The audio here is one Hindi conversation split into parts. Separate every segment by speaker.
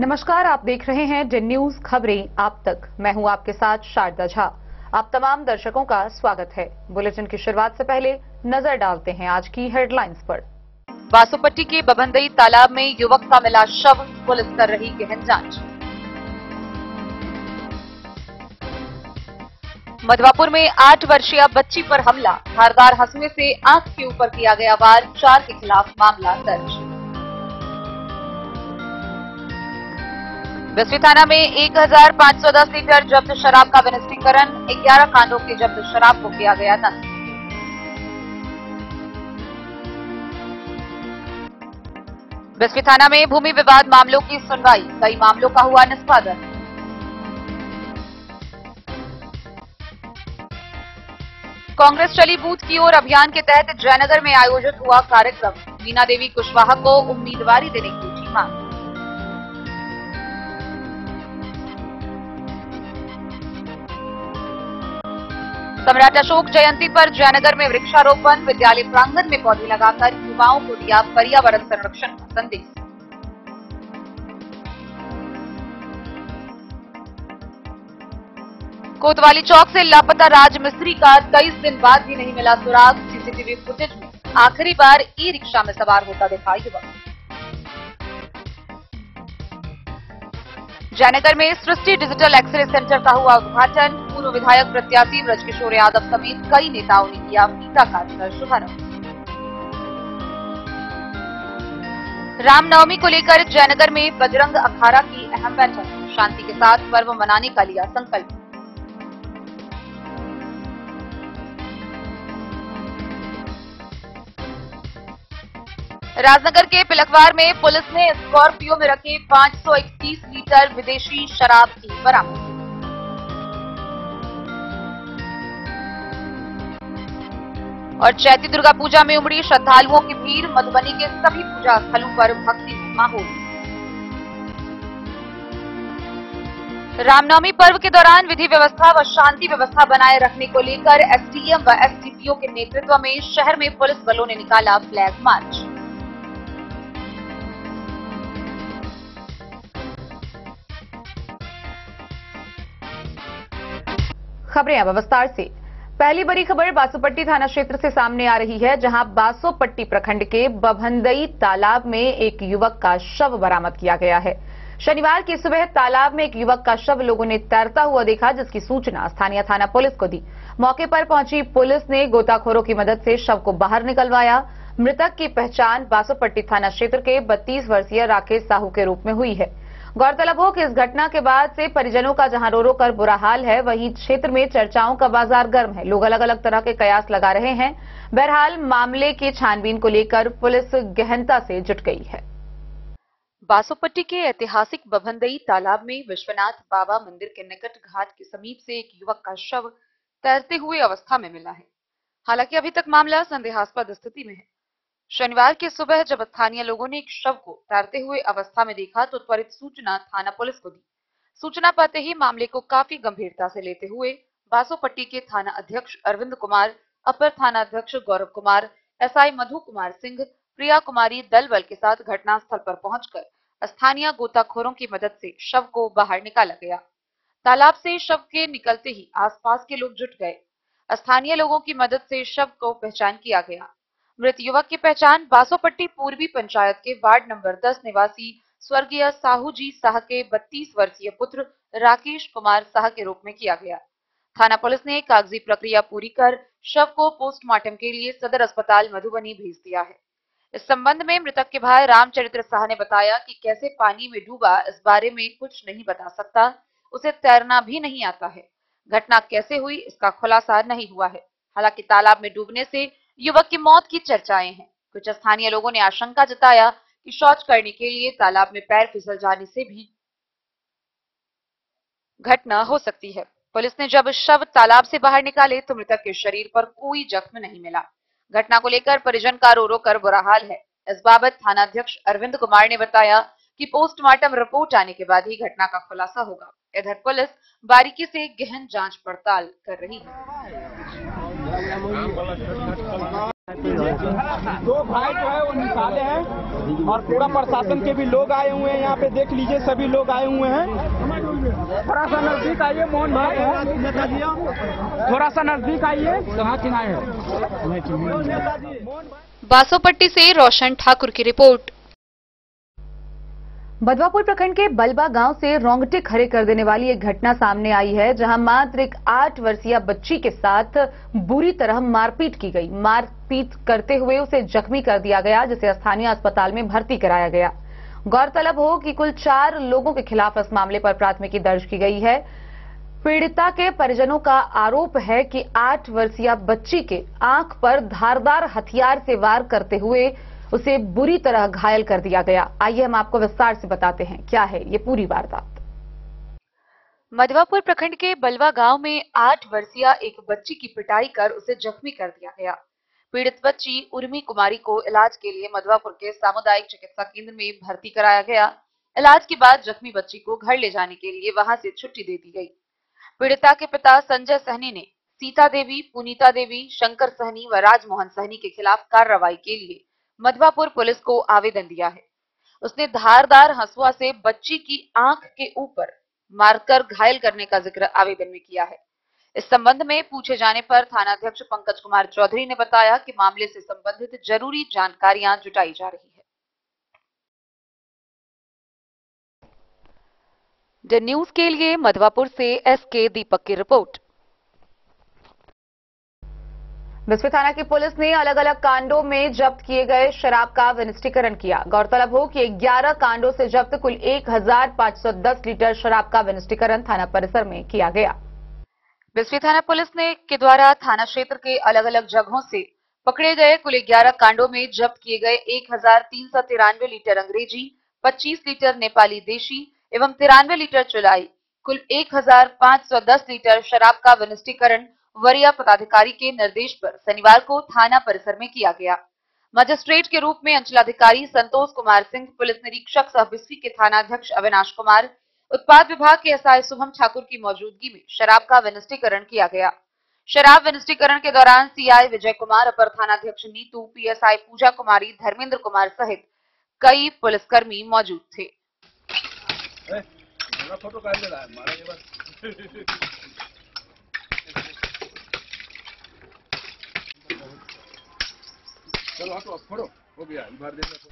Speaker 1: नमस्कार, आप देख रहे हैं डेन न्यूज खबरें आप तक। मैं हूं आपके साथ शारदा झा। आप तमाम दर्शकों का स्वागत है। बुलेटिन की शुरुआत से पहले नजर डालते हैं आज की हेडलाइंस पर। बासोपट्टी के बभंदई तालाब में युवक का मिला शव, पुलिस कर रही गहन जांच। मधवापुर में 8 वर्षीय बच्ची पर हमला, धारदार हंसुए से आंख के ऊपर किया गया वार, 4 के खिलाफ मामला दर्ज। बिस्फी थाना में 1510 लीटर जब्त शराब का विनिष्टीकरण, 11 कांडों की जब्त शराब को किया गया नष्ट। बिस्फी थाना में भूमि विवाद मामलों की सुनवाई, कई मामलों का हुआ निष्पादन। कांग्रेस चली बूथ की ओर अभियान के तहत जयनगर में आयोजित हुआ कार्यक्रम, मीना देवी कुशवाहा को उम्मीदवारी देने की उठी मांग। सम्राट अशोक जयंती पर जयनगर में वृक्षारोपण, विद्यालय प्रांगण में पौधे लगाकर युवाओं को दिया पर्यावरण संरक्षण का संदेश। कोतवाली चौक से लापता राज मिस्त्री का 23 दिन बाद भी नहीं मिला सुराग, सीसीटीवी फुटेज में आखिरी बार ई रिक्शा में सवार होता दिखा युवक। जयनगर में सृष्टि डिजिटल एक्सरे सेंटर का हुआ उद्घाटन, पूर्व विधायक प्रत्याशी ब्रजकिशोर यादव समेत कई नेताओं ने किया फीता काटकर शुभारंभ। रामनवमी को लेकर जयनगर में बजरंग अखाड़ा की अहम बैठक, शांति के साथ पर्व मनाने का लिया संकल्प। राजनगर के पिलखवार में पुलिस ने स्कॉर्पियो में रखे 531 लीटर विदेशी शराब की बरामदगी। और चैती दुर्गा पूजा में उमड़ी श्रद्धालुओं की भीड़, मधुबनी के सभी पूजा स्थलों पर भक्ति माहौल। रामनवमी पर्व के दौरान विधि व्यवस्था व शांति व्यवस्था बनाए रखने को लेकर एसडीएम व एसडीपीओ के नेतृत्व में शहर में पुलिस बलों ने निकाला फ्लैग मार्च। खबरें अब विस्तार से। पहली बड़ी खबर बासोपट्टी थाना क्षेत्र से सामने आ रही है, जहां बासोपट्टी प्रखंड के बभंदई तालाब में एक युवक का शव बरामद किया गया है। शनिवार की सुबह तालाब में एक युवक का शव लोगों ने तैरता हुआ देखा, जिसकी सूचना स्थानीय थाना पुलिस को दी। मौके पर पहुंची पुलिस ने गोताखोरों की मदद से शव को बाहर निकलवाया। मृतक की पहचान बासोपट्टी थाना क्षेत्र के 32 वर्षीय राकेश साहू के रूप में हुई है। गौरतलब हो कि इस घटना के बाद से परिजनों का जहां रो रो कर बुरा हाल है, वहीं क्षेत्र में चर्चाओं का बाजार गर्म है। लोग अलग अलग तरह के कयास लगा रहे हैं। बहरहाल मामले की छानबीन को लेकर पुलिस गहनता से जुट गई है। बासोपट्टी के ऐतिहासिक बभंदई तालाब में विश्वनाथ बाबा मंदिर के निकट घाट के समीप से एक युवक का शव तैरते हुए अवस्था में मिला है। हालांकि अभी तक मामला संदेहास्पद स्थिति में है। शनिवार की सुबह जब स्थानीय लोगों ने एक शव को तैरते हुए अवस्था में देखा तो त्वरित सूचना थाना पुलिस को दी। सूचना पाते ही मामले को काफी गंभीरता से लेते हुए बासोपट्टी के थाना अध्यक्ष अरविंद कुमार, अपर थाना अध्यक्ष गौरव कुमार, एसआई मधु कुमार सिंह, प्रिया कुमारी दल बल के साथ घटनास्थल पर पहुंचकर स्थानीय गोताखोरों की मदद से शव को बाहर निकाला गया। तालाब से शव के निकलते ही आसपास के लोग जुट गए। स्थानीय लोगों की मदद से शव को पहचान किया गया। मृत युवक की पहचान बासोपट्टी पूर्वी पंचायत के वार्ड नंबर 10 निवासी स्वर्गीय साहू जी शाह के 32 वर्षीय पुत्र राकेश कुमार शाह के रूप में किया गया। थाना पुलिस ने कागजी प्रक्रिया पूरी कर शव को पोस्टमार्टम के लिए सदर अस्पताल मधुबनी भेज दिया है। इस संबंध में मृतक के भाई रामचरित्र शाह ने बताया कि कैसे पानी में डूबा इस बारे में कुछ नहीं बता सकता, उसे तैरना भी नहीं आता है। घटना कैसे हुई इसका खुलासा नहीं हुआ है। हालांकि तालाब में डूबने से युवक की मौत की चर्चाएं हैं। कुछ स्थानीय लोगों ने आशंका जताया कि शौच करने के लिए तालाब में पैर फिसल जाने से भी घटना हो सकती है। पुलिस ने जब शव तालाब से बाहर निकाले तो मृतक के शरीर पर कोई जख्म नहीं मिला। घटना को लेकर परिजन का रो रो कर बुरा हाल है। इस बाबत थाना अध्यक्ष अरविंद कुमार ने बताया कि पोस्टमार्टम रिपोर्ट आने के बाद ही घटना का खुलासा होगा। इधर पुलिस बारीकी से गहन जांच पड़ताल कर रही है।
Speaker 2: दो भाई जो है वो निकाले हैं और पूरा प्रशासन के भी लोग आए हुए हैं। यहाँ पे देख लीजिए, सभी लोग आए हुए हैं। थोड़ा सा नजदीक आइए, मोहन भाई है, थोड़ा सा नजदीक आइए। कहाँ चिनाए है?
Speaker 1: बासोपट्टी से रोशन ठाकुर की रिपोर्ट। बदवापुर प्रखंड के बलबा गांव से रोंगटे खड़े कर देने वाली एक घटना सामने आई है, जहां मात्र एक 8 वर्षीय बच्ची के साथ बुरी तरह मारपीट की गई। मारपीट करते हुए उसे जख्मी कर दिया गया, जिसे स्थानीय अस्पताल में भर्ती कराया गया। गौरतलब हो कि कुल 4 लोगों के खिलाफ इस मामले पर प्राथमिकी दर्ज की गई है। पीड़िता के परिजनों का आरोप है कि 8 वर्षीय बच्ची के आंख पर धारदार हथियार से वार करते हुए उसे बुरी तरह घायल कर दिया गया। आइए हम आपको विस्तार से बताते हैं क्या है ये पूरी वारदात। मधवापुर प्रखंड के बलवा गांव में 8 वर्षीय एक बच्ची की पिटाई कर उसे जख्मी कर दिया गया। पीड़ित बच्ची उर्मी कुमारी को इलाज के लिए मधवापुर के सामुदायिक चिकित्सा केंद्र में भर्ती कराया गया। इलाज के बाद जख्मी बच्ची को घर ले जाने के लिए वहां से छुट्टी दे दी गई। पीड़िता के पिता संजय सहनी ने सीता देवी, पुनीता देवी, शंकर सहनी व राजमोहन सहनी के खिलाफ कार्रवाई के लिए मधवापुर पुलिस को आवेदन दिया है। उसने धारदार हंसुआ से बच्ची की आंख के ऊपर मारकर घायल करने का जिक्र आवेदन में किया है। इस संबंध में पूछे जाने पर थानाध्यक्ष पंकज कुमार चौधरी ने बताया कि मामले से संबंधित जरूरी जानकारियां जुटाई जा रही है। द न्यूज के लिए मधवापुर से एसके दीपक की रिपोर्ट। बिस्फी थाना की पुलिस ने अलग अलग कांडों में जब्त किए गए शराब का विनिष्टीकरण किया। गौरतलब हो कि 11 कांडों से जब्त कुल 1510 लीटर शराब का विनिष्टीकरण थाना परिसर में किया गया। बिस्फी थाना पुलिस ने के द्वारा थाना क्षेत्र के अलग अलग जगहों से पकड़े गए कुल 11 कांडों में जब्त किए गए 1393 लीटर अंग्रेजी, 25 लीटर नेपाली देशी एवं 93 लीटर चुलाई, कुल 1510 लीटर शराब का विनिष्टीकरण वरीय पदाधिकारी के निर्देश पर शनिवार को थाना परिसर में किया गया। मजिस्ट्रेट के रूप में अंचलाधिकारी संतोष कुमार सिंह, पुलिस निरीक्षक सह बिस्फी के थानाध्यक्ष अविनाश कुमार, उत्पाद विभाग के एसआई शुभम ठाकुर की मौजूदगी में शराब का विनिष्टीकरण किया गया। शराब विनिष्टीकरण के दौरान सीआई विजय कुमार, अपर थानाध्यक्ष नीतू, पीएसआई पूजा कुमारी, धर्मेंद्र कुमार सहित कई पुलिसकर्मी मौजूद थे।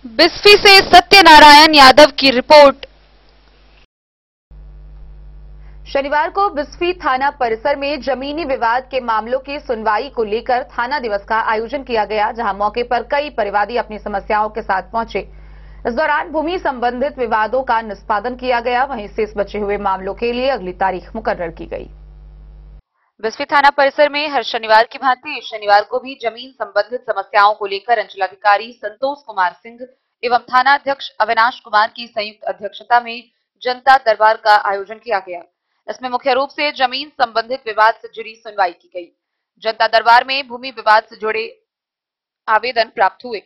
Speaker 1: बिस्फी से सत्यनारायण यादव की रिपोर्ट। शनिवार को बिस्फी थाना परिसर में जमीनी विवाद के मामलों की सुनवाई को लेकर थाना दिवस का आयोजन किया गया, जहां मौके पर कई परिवादी अपनी समस्याओं के साथ पहुंचे। इस दौरान भूमि संबंधित विवादों का निष्पादन किया गया। वहीं शेष बचे हुए मामलों के लिए अगली तारीख मुकर्रर की गई। बिस्फी थाना परिसर में हर शनिवार की भांति इस शनिवार को भी जमीन संबंधित समस्याओं को लेकर अंचलाधिकारी संतोष कुमार सिंह एवं थानाध्यक्ष अविनाश कुमार की संयुक्त अध्यक्षता में जनता दरबार का आयोजन किया गया। इसमें मुख्य रूप से जमीन संबंधित विवाद से जुड़ी सुनवाई की गई। जनता दरबार में भूमि विवाद से जुड़े आवेदन प्राप्त हुए।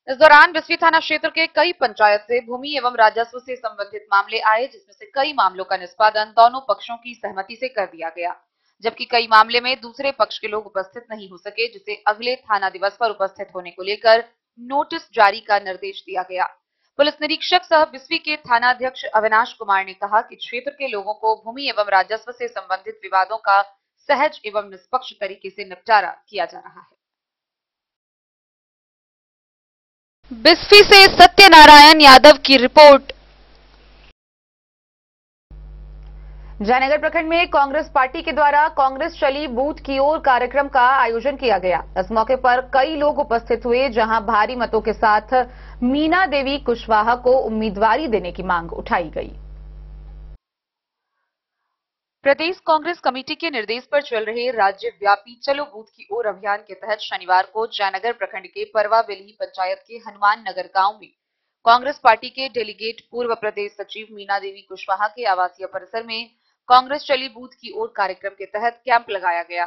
Speaker 1: इस दौरान बिस्फी थाना क्षेत्र के कई पंचायत से भूमि एवं राजस्व से संबंधित मामले आए, जिसमें से कई मामलों का निष्पादन दोनों पक्षों की सहमति से कर दिया गया, जबकि कई मामले में दूसरे पक्ष के लोग उपस्थित नहीं हो सके, जिसे अगले थाना दिवस पर उपस्थित होने को लेकर नोटिस जारी का निर्देश दिया गया। पुलिस निरीक्षक सह बिस्फी के थानाध्यक्ष अविनाश कुमार ने कहा कि क्षेत्र के लोगों को भूमि एवं राजस्व से संबंधित विवादों का सहज एवं निष्पक्ष तरीके से निपटारा किया जा रहा है। बिस्फी से सत्यनारायण यादव की रिपोर्ट। जयनगर प्रखंड में कांग्रेस पार्टी के द्वारा कांग्रेस चली बूथ की ओर कार्यक्रम का आयोजन किया गया। इस मौके पर कई लोग उपस्थित हुए, जहां भारी मतों के साथ मीना देवी कुशवाहा को उम्मीदवारी देने की मांग उठाई गई। प्रदेश कांग्रेस कमेटी के निर्देश पर चल रहे राज्यव्यापी चलो बूथ की ओर अभियान के तहत शनिवार को जयनगर प्रखंड के परवा बेलही पंचायत के हनुमान नगर गांव में कांग्रेस पार्टी के डेलीगेट पूर्व प्रदेश सचिव मीना देवी कुशवाहा के आवासीय परिसर में कांग्रेस चली बूथ की ओर कार्यक्रम के तहत कैंप लगाया गया।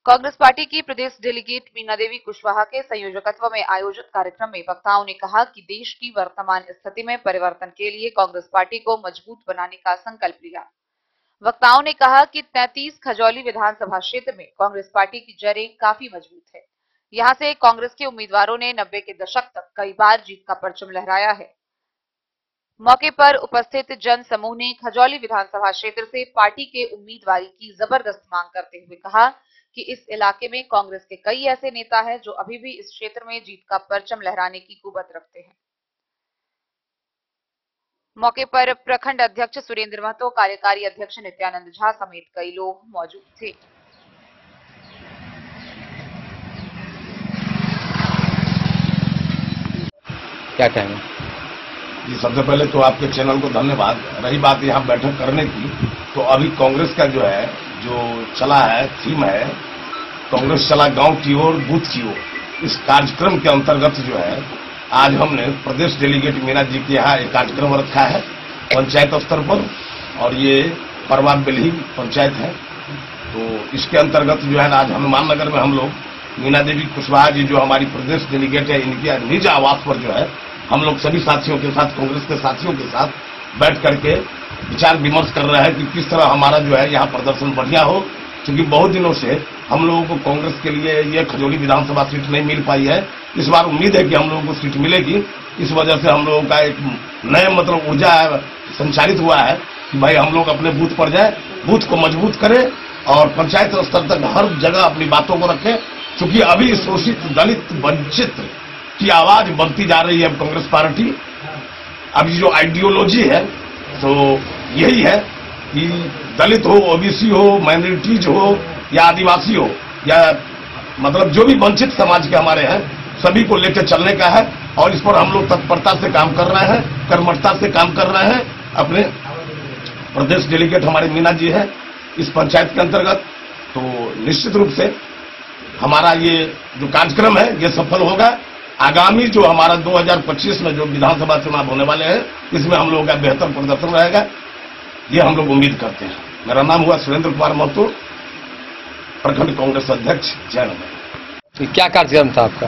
Speaker 1: कांग्रेस पार्टी की प्रदेश डेलीगेट मीना देवी कुशवाहा के संयोजकत्व में आयोजित कार्यक्रम में वक्ताओं ने कहा कि देश की वर्तमान स्थिति में परिवर्तन के लिए कांग्रेस पार्टी को मजबूत बनाने का संकल्प लिया। वक्ताओं ने कहा कि 33 खजौली विधानसभा क्षेत्र में कांग्रेस पार्टी की जड़ें काफी मजबूत है। यहां से कांग्रेस के उम्मीदवारों ने 90 के दशक तक कई बार जीत का परचम लहराया है। मौके पर उपस्थित जन समूह ने खजौली विधानसभा क्षेत्र से पार्टी के उम्मीदवारी की जबरदस्त मांग करते हुए कहा कि इस इलाके में कांग्रेस के कई ऐसे नेता हैं जो अभी भी इस क्षेत्र में जीत का परचम लहराने की कुवत रखते हैं। मौके पर प्रखंड अध्यक्ष सुरेंद्र महतो, कार्यकारी अध्यक्ष नित्यानंद झा समेत कई लोग मौजूद थे।
Speaker 3: क्या कहेंगे
Speaker 4: जी? सबसे पहले तो आपके चैनल को धन्यवाद। रही बात यहाँ बैठक करने की, तो अभी कांग्रेस का जो चला है थीम है कांग्रेस चला गांव की ओर बूथ की ओर। इस कार्यक्रम के अंतर्गत आज हमने प्रदेश डेलीगेट मीना जी के यहाँ एक कार्यक्रम रखा है पंचायत स्तर पर, और ये परवा बेल्ही पंचायत है। तो इसके अंतर्गत आज हनुमान नगर में हम लोग मीना देवी कुशवाहा जी जो हमारी प्रदेश डेलीगेट है, इनके निज आवास पर हम लोग सभी साथियों के साथ, कांग्रेस के साथियों के साथ बैठ करके विचार विमर्श कर रहे हैं कि किस तरह हमारा यहाँ प्रदर्शन बढ़िया हो। क्योंकि बहुत दिनों से हम लोगों को कांग्रेस के लिए ये खजौली विधानसभा सीट नहीं मिल पाई है। इस बार उम्मीद है कि हम लोगों को सीट मिलेगी। इस वजह से हम लोगों का एक नया ऊर्जा संचालित हुआ है कि भाई हम लोग अपने बूथ पर जाए, बूथ को मजबूत करें और पंचायत स्तर तक हर जगह अपनी बातों को रखें। क्योंकि अभी शोषित, दलित, वंचित की आवाज बनती जा रही है कांग्रेस पार्टी। अभी जो आइडियोलॉजी है तो यही है कि दलित हो, ओबीसी हो, माइनॉरिटीज हो या आदिवासी हो, या मतलब जो भी वंचित समाज के हमारे हैं, सभी को लेकर चलने का है। और इस पर हम लोग तत्परता से काम कर रहे हैं, कर्मठता से काम कर रहे हैं। अपने प्रदेश डेलीगेट हमारे मीना जी है इस पंचायत के अंतर्गत। तो निश्चित रूप से हमारा ये जो कार्यक्रम है ये सफल होगा। आगामी जो हमारा 2025 में जो विधानसभा चुनाव होने वाले हैं, इसमें हम लोगों का बेहतर प्रदर्शन रहेगा, ये हम लोग उम्मीद करते हैं। मेरा नाम हुआ सुरेंद्र कुमार महतो, प्रखंड कांग्रेस अध्यक्ष जयनगर।
Speaker 3: क्या कार्यक्रम था आपका?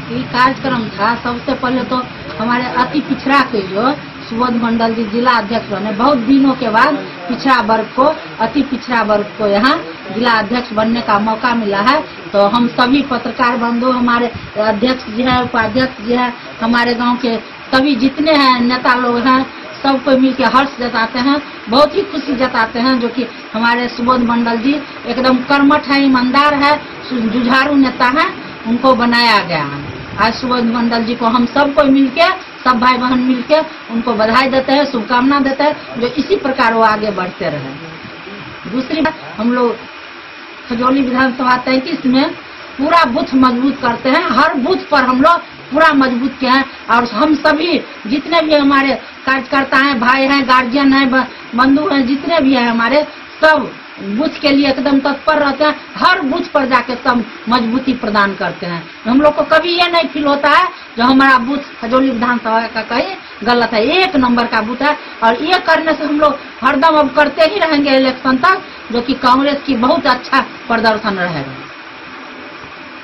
Speaker 5: ये कार्यक्रम था, सबसे पहले तो हमारे अति पिछड़ा के जो सुबोध मंडल जी जिला अध्यक्ष बने, बहुत दिनों के बाद पिछड़ा वर्ग को, अति पिछड़ा वर्ग को यहाँ जिला अध्यक्ष बनने का मौका मिला है। तो हम सभी पत्रकार बंधु, हमारे अध्यक्ष जी है, उपाध्यक्ष जी है, हमारे गांव के सभी जितने हैं नेता लोग हैं, सबको मिलकर हर्ष जताते हैं, बहुत ही खुशी जताते हैं। जो कि हमारे सुबोध मंडल जी एकदम कर्मठ है, ईमानदार है, जुझारू नेता है, उनको बनाया गया है। आज सुबोध मंडल जी को हम सबको मिलके, सब भाई बहन मिलके उनको बधाई देते हैं, शुभकामना देते हैं, जो इसी प्रकार वो आगे बढ़ते रहे। दूसरी बात, हम लोग खजौली विधानसभा 33 में पूरा बूथ मजबूत करते हैं। हर बूथ पर हम लोग पूरा मजबूत किए हैं, और हम सभी जितने भी हमारे कार्यकर्ता हैं, भाई हैं, गार्जियन हैं, बंधु हैं, जितने भी हैं हमारे, सब बूथ के लिए एकदम तत्पर रहते हैं। हर बूथ पर जाके सब मजबूती प्रदान करते हैं। हम लोग को कभी ये नहीं फील होता है जो हमारा बूथ खजौली विधानसभा का कहीं गलत है। 1 नंबर का बूथ है, और ये करने से हम लोग हरदम अब करते ही रहेंगे इलेक्शन तक, जो कि कांग्रेस की बहुत अच्छा प्रदर्शन रहेगा।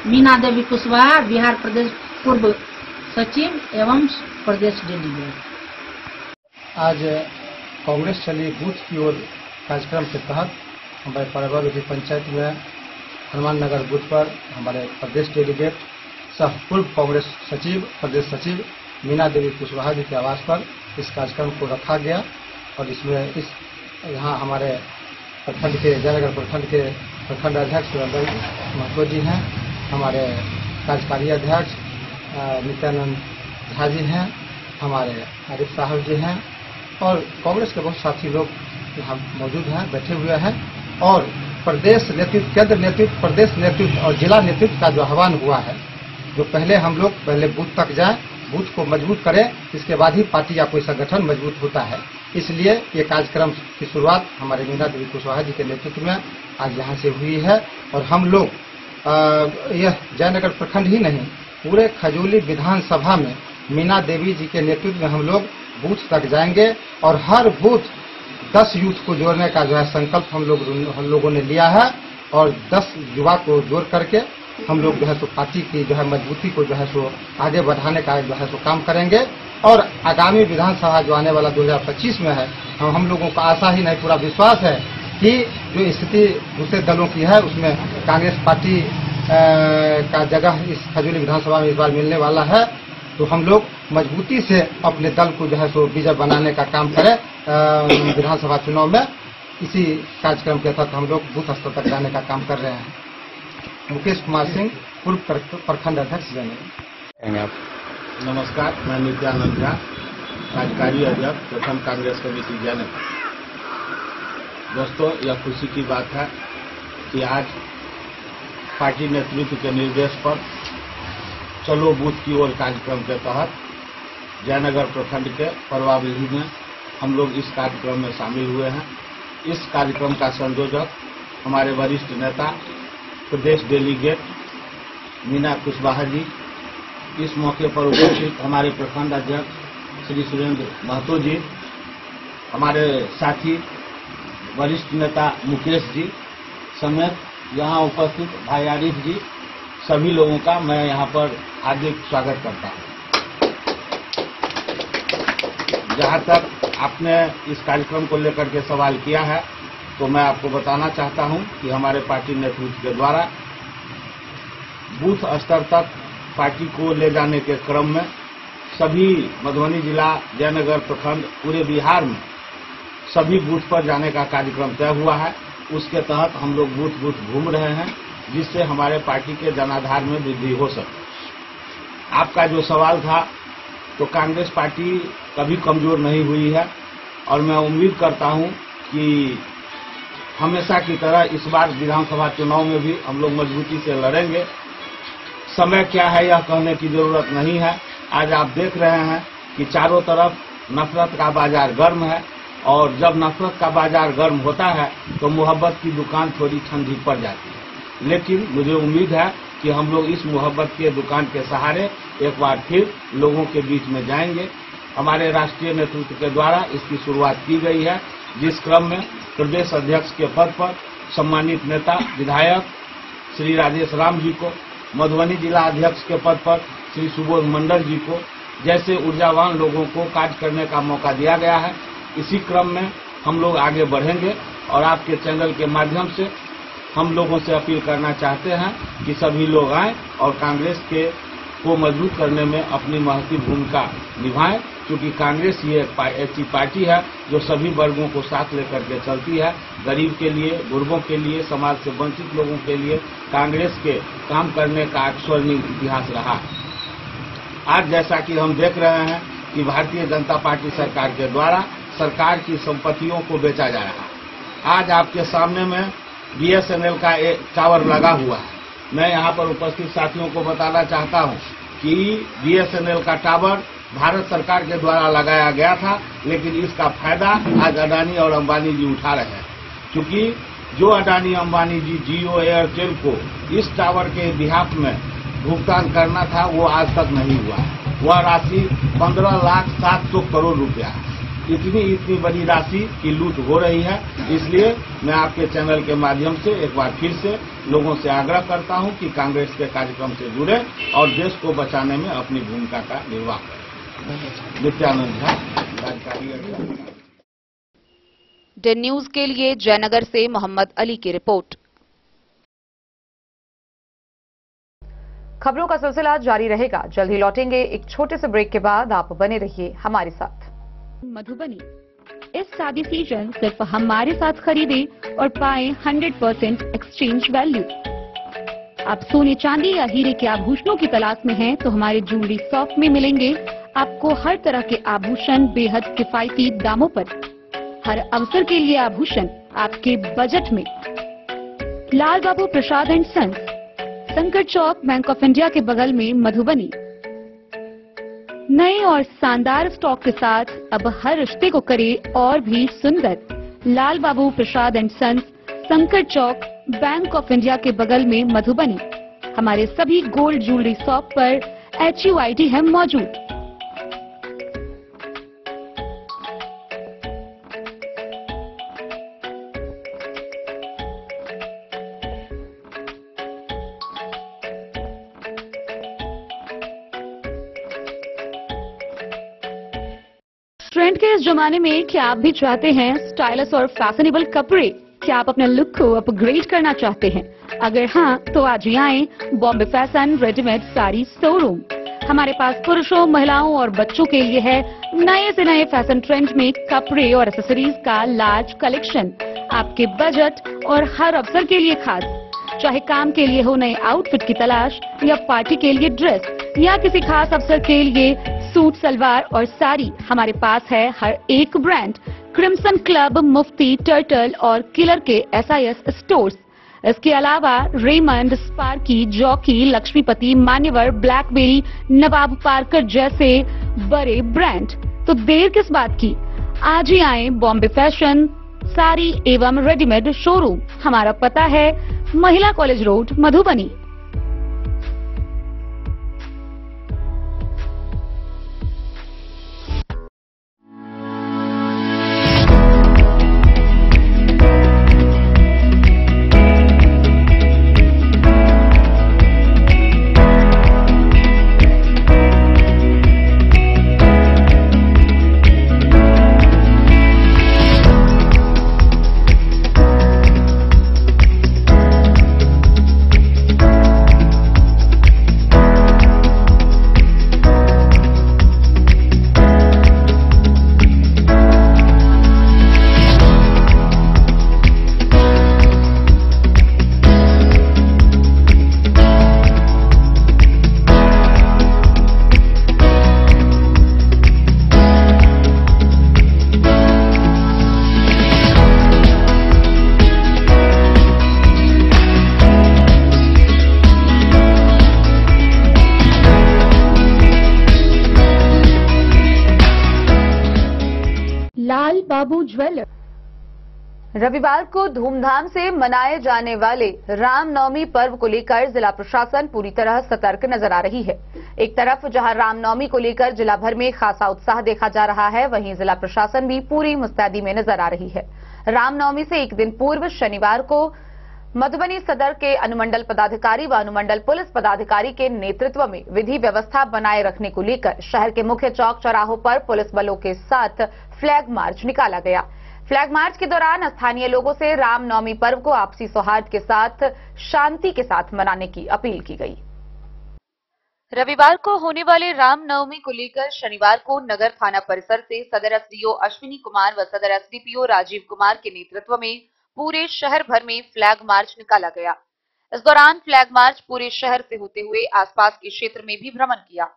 Speaker 5: मीना देवी कुशवाहा, बिहार प्रदेश पूर्व सचिव एवं प्रदेश डेलीगेट।
Speaker 6: आज कांग्रेस चली बूथ की ओर कार्यक्रम के तहत हमारे परवा बेल्ही पंचायत में हनुमान नगर बूथ पर हमारे प्रदेश डेलीगेट सह पूर्व कांग्रेस सचिव, प्रदेश सचिव मीना देवी कुशवाहा जी के आवास पर इस कार्यक्रम को रखा गया। और इसमें यहाँ हमारे प्रखंड के, जयनगर प्रखंड के प्रखंड अध्यक्ष सुरेंद्र महतो जी हैं, हमारे कार्यकारी अध्यक्ष नित्यानंद झा जी हैं, हमारे आरिफ साहब जी हैं, और कांग्रेस के बहुत साथी लोग यहाँ मौजूद हैं, बैठे हुए हैं। और प्रदेश नेतृत्व, केंद्र नेतृत्व, प्रदेश नेतृत्व और जिला नेतृत्व का जो आह्वान हुआ है, जो हम लोग पहले बूथ तक जाएं, बूथ को मजबूत करें, इसके बाद ही पार्टी या कोई संगठन मजबूत होता है। इसलिए ये कार्यक्रम की शुरुआत हमारे मीना देवी कुशवाहा जी के नेतृत्व में आज यहाँ से हुई है। और हम लोग यह जयनगर प्रखंड ही नहीं, पूरे खजौली विधानसभा में मीना देवी जी के नेतृत्व में हम लोग बूथ तक जाएंगे, और हर बूथ 10 यूथ को जोड़ने का संकल्प हम लोगों ने लिया है। और 10 युवा को जोड़ करके हम लोग पार्टी की मजबूती को सो आगे बढ़ाने का सो काम करेंगे। और आगामी विधानसभा जो आने वाला 2025 में है, हम लोगों को आशा ही नहीं, पूरा विश्वास है कि जो स्थिति दूसरे दलों की है उसमें कांग्रेस पार्टी का जगह इस खजूली विधानसभा में इस बार मिलने वाला है, तो हम लोग मजबूती से अपने दल को जो है सो विजय बनाने का काम करें। विधानसभा चुनाव में इसी कार्यक्रम के तहत हम लोग बूथ स्तर तक जाने का काम कर रहे हैं। मुकेश कुमार सिंह, पूर्व प्रखंड अध्यक्ष जयनगर।
Speaker 3: आप
Speaker 7: नमस्कार, मैं नित्यानंद झा, कार्यकारी अध्यक्ष प्रथम कांग्रेस कमेटी जयनगर। दोस्तों, यह खुशी की बात है कि आज पार्टी नेतृत्व के निर्देश पर चलो बूथ की ओर कार्यक्रम के तहत जयनगर प्रखंड के परवावली में हम लोग इस कार्यक्रम में शामिल हुए हैं। इस कार्यक्रम का संयोजक हमारे वरिष्ठ नेता प्रदेश डेलीगेट मीना कुशवाहा जी, इस मौके पर उपस्थित हमारे प्रखंड अध्यक्ष श्री सुरेंद्र महतो जी, हमारे साथी वरिष्ठ नेता मुकेश जी समेत यहाँ उपस्थित भाई आरिफ जी, सभी लोगों का मैं यहाँ पर हार्दिक स्वागत करता हूँ। जहाँ तक आपने इस कार्यक्रम को लेकर के सवाल किया है, तो मैं आपको बताना चाहता हूँ कि हमारे पार्टी नेतृत्व के द्वारा बूथ स्तर तक पार्टी को ले जाने के क्रम में सभी मधुबनी जिला, जयनगर प्रखंड, पूरे बिहार में सभी बूथ पर जाने का कार्यक्रम तय हुआ है। उसके तहत हम लोग बूथ बूथ घूम रहे हैं, जिससे हमारे पार्टी के जनाधार में वृद्धि हो सके। आपका जो सवाल था, तो कांग्रेस पार्टी कभी कमजोर नहीं हुई है और मैं उम्मीद करता हूं कि हमेशा की तरह इस बार विधानसभा चुनाव में भी हम लोग मजबूती से लड़ेंगे। समय क्या है यह कहने की जरूरत नहीं है। आज आप देख रहे हैं कि चारों तरफ नफरत का बाजार गर्म है, और जब नफरत का बाजार गर्म होता है तो मोहब्बत की दुकान थोड़ी ठंडी पड़ जाती है। लेकिन मुझे उम्मीद है कि हम लोग इस मोहब्बत के दुकान के सहारे एक बार फिर लोगों के बीच में जाएंगे। हमारे राष्ट्रीय नेतृत्व के द्वारा इसकी शुरुआत की गई है, जिस क्रम में प्रदेश अध्यक्ष के पद पर सम्मानित नेता विधायक श्री राजेश राम जी को, मधुबनी जिला अध्यक्ष के पद पर श्री सुबोध मंडल जी को जैसे ऊर्जावान लोगों को कार्य करने का मौका दिया गया है। इसी क्रम में हम लोग आगे बढ़ेंगे और आपके चैनल के माध्यम से हम लोगों से अपील करना चाहते हैं कि सभी लोग आएं और कांग्रेस को मजबूत करने में अपनी महत्वपूर्ण भूमिका निभाएं, क्योंकि कांग्रेस ये एक ऐसी पार्टी है जो सभी वर्गों को साथ लेकर के चलती है। गरीब के लिए, गुरबों के लिए, समाज से वंचित लोगों के लिए कांग्रेस के काम करने का एक स्वर्णिम इतिहास रहा है। आज जैसा कि हम देख रहे हैं कि भारतीय जनता पार्टी सरकार के द्वारा सरकार की संपत्तियों को बेचा जा रहा है। आज आपके सामने में BSNL का एक टावर लगा हुआ है। मैं यहाँ पर उपस्थित साथियों को बताना चाहता हूँ कि BSNL का टावर भारत सरकार के द्वारा लगाया गया था, लेकिन इसका फायदा आज अडानी और अंबानी जी उठा रहे हैं। क्योंकि जो अडानी अंबानी जी जियो एयरटेल को इस टावर के बिहाफ में भुगतान करना था, वो आज तक नहीं हुआ। वह राशि 15,07,000 करोड़ रुपया है। इतनी बड़ी राशि की लूट हो रही है। इसलिए मैं आपके चैनल के माध्यम से एक बार फिर से लोगों से आग्रह करता हूं कि कांग्रेस के कार्यक्रम से जुड़े और देश को बचाने में अपनी भूमिका का निर्वाह करें। नित्यानंद झा, कार्यकारी अध्यक्ष।
Speaker 1: डे न्यूज के लिए जयनगर से मोहम्मद अली की रिपोर्ट। खबरों का सिलसिला जारी रहेगा। जल्द ही लौटेंगे एक छोटे से ब्रेक के बाद। आप बने रहिए हमारे साथ।
Speaker 8: मधुबनी, इस शादी सीजन सिर्फ हमारे साथ खरीदे और पाए 100% एक्सचेंज वैल्यू। आप सोने, चांदी या हीरे के आभूषणों की तलाश में हैं, तो हमारे ज्वेलरी शॉप में मिलेंगे आपको हर तरह के आभूषण बेहद किफायती दामों पर। हर अवसर के लिए आभूषण आपके बजट में। लाल बाबू प्रसाद एंड सन्स, संकट चौक, बैंक ऑफ इंडिया के बगल में, मधुबनी। नए और शानदार स्टॉक के साथ अब हर रिश्ते को करे और भी सुंदर। लाल बाबू प्रसाद एंड सन्स, संकट चौक, बैंक ऑफ इंडिया के बगल में, मधुबनी। हमारे सभी गोल्ड ज्वेलरी शॉप पर HUID है मौजूद। ट्रेंड के इस जमाने में क्या आप भी चाहते हैं स्टाइलिश और फैशनेबल कपड़े? क्या आप अपने लुक को अपग्रेड करना चाहते हैं? अगर हाँ तो आज ही आए Bombay fashion readymade sari showroom. हमारे पास पुरुषों, महिलाओं और बच्चों के लिए है नए से नए फैशन ट्रेंड में कपड़े और एक्सेसरीज का लार्ज कलेक्शन, आपके बजट और हर अवसर के लिए खास। चाहे काम के लिए हो नए आउटफिट की तलाश या पार्टी के लिए ड्रेस या किसी खास अवसर के लिए सूट, सलवार और साड़ी, हमारे पास है हर एक ब्रांड। क्रिम्सन क्लब, मुफ्ती, टर्टल और किलर के SIS स्टोर्स। इसके अलावा रेमंड, स्पार्की, जॉकी, लक्ष्मीपति, मान्यवर, ब्लैकबेरी, नवाब पार्कर जैसे बड़े ब्रांड। तो देर किस बात की, आज ही आए बॉम्बे फैशन साड़ी एवं रेडीमेड शोरूम। हमारा पता है महिला कॉलेज रोड, मधुबनी। लाल बाबू ज्वेलर।
Speaker 1: रविवार को धूमधाम से मनाए जाने वाले रामनवमी पर्व को लेकर जिला प्रशासन पूरी तरह सतर्क नजर आ रही है। एक तरफ जहां रामनवमी को लेकर जिला भर में खासा उत्साह देखा जा रहा है, वहीं जिला प्रशासन भी पूरी मुस्तैदी में नजर आ रही है। रामनवमी से एक दिन पूर्व शनिवार को मधुबनी सदर के अनुमंडल पदाधिकारी व अनुमंडल पुलिस पदाधिकारी के नेतृत्व में विधि व्यवस्था बनाए रखने को लेकर शहर के मुख्य चौक चौराहों पर पुलिस बलों के साथ फ्लैग मार्च निकाला गया। फ्लैग मार्च के दौरान स्थानीय लोगों से रामनवमी पर्व को आपसी सौहार्द के साथ शांति के साथ मनाने की अपील की गई। रविवार को होने वाले रामनवमी को लेकर शनिवार को नगर थाना परिसर से सदर SDO अश्विनी कुमार व सदर SDPO राजीव कुमार के नेतृत्व में पूरे शहर भर में फ्लैग मार्च निकाला गया। इस दौरान फ्लैग मार्च पूरे शहर से होते हुए आसपास के क्षेत्र में भी भ्रमण किया।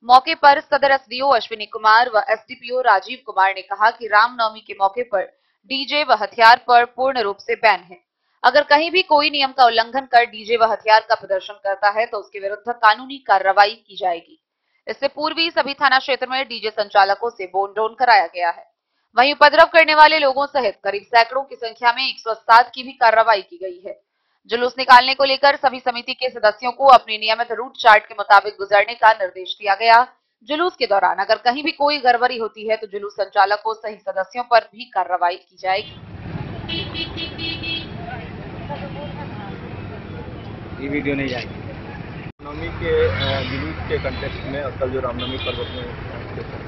Speaker 1: मौके पर सदर SDO अश्विनी कुमार व SDPO राजीव कुमार ने कहा कि रामनवमी के मौके पर डीजे व हथियार पर पूर्ण रूप से बैन है। अगर कहीं भी कोई नियम का उल्लंघन कर डीजे व हथियार का प्रदर्शन करता है तो उसके विरुद्ध कानूनी कार्रवाई की जाएगी। इससे पूर्व ही सभी थाना क्षेत्र में डीजे संचालकों से बोन डोन कराया गया है। वहीं उपद्रव करने वाले लोगों सहित करीब सैकड़ों की संख्या में 107 की भी कार्रवाई की गई है। जुलूस निकालने को लेकर सभी समिति के सदस्यों को अपने नियमित रूट चार्ट के मुताबिक गुजरने का निर्देश दिया गया। जुलूस के दौरान अगर कहीं भी कोई गड़बड़ी होती है तो जुलूस संचालकों सहित सदस्यों पर भी कार्रवाई की जाएगी।
Speaker 9: ये वीडियो नहीं जाएगी। रामनवमी के जुलूस के कंटेक्स्ट में और कल जो रामनवमी पर्व अपने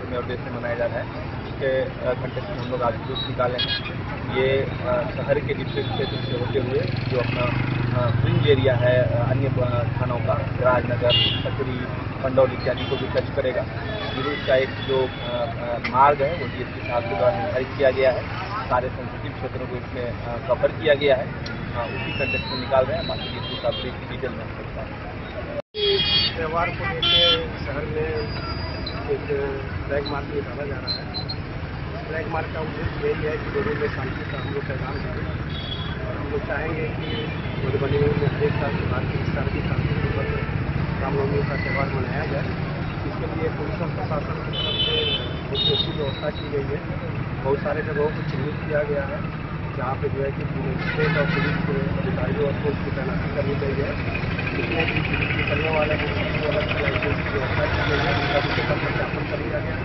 Speaker 9: में और देश में मनाया जा रहा है, उसके कंटेक्स्ट में हम लोग आज जुलूस निकाले हैं। ये शहर के डिस्ट्रिक्ट क्षेत्र से होते हुए जो अपना फ्रिंज एरिया है अन्य थानों का, राजनगर, सकरी, पंडौल इत्यादि को भी टच करेगा। जुलूस का एक जो मार्ग है वो DSP साहब के द्वारा निर्धारित किया गया है। सारे सेंसिटिव क्षेत्रों को इसमें कवर किया गया है, उसी कंटेक्स्ट में निकाल रहे हैं। बाकी DSP साहब से डिटेल में सकता है।
Speaker 6: त्यौहार को लेकर शहर में एक फ्लैग मार्च निकाला जा रहा है। फ्लैग मार्च का उद्देश्य यही है कि लोगों में शांति का हम लोग पैगाम दें और हम लोग चाहेंगे कि मधुबनी में हर एक साल भारतीय शांति रामनवमी का त्यौहार मनाया जाए। इसके लिए पुलिस और प्रशासन की तरफ से बहुत अच्छी व्यवस्था की गई है। बहुत सारे जगहों को चिन्हित किया गया है जहाँ पे जो है कि स्टेट और पुलिस के अधिकारियों और पुलिस की तैनाती करनी गई है। जितने भी पुलिस करने वाले हैं उनको अलग अलग की व्यवस्था की गई है, उनका भी सत्यापन कर लिया गया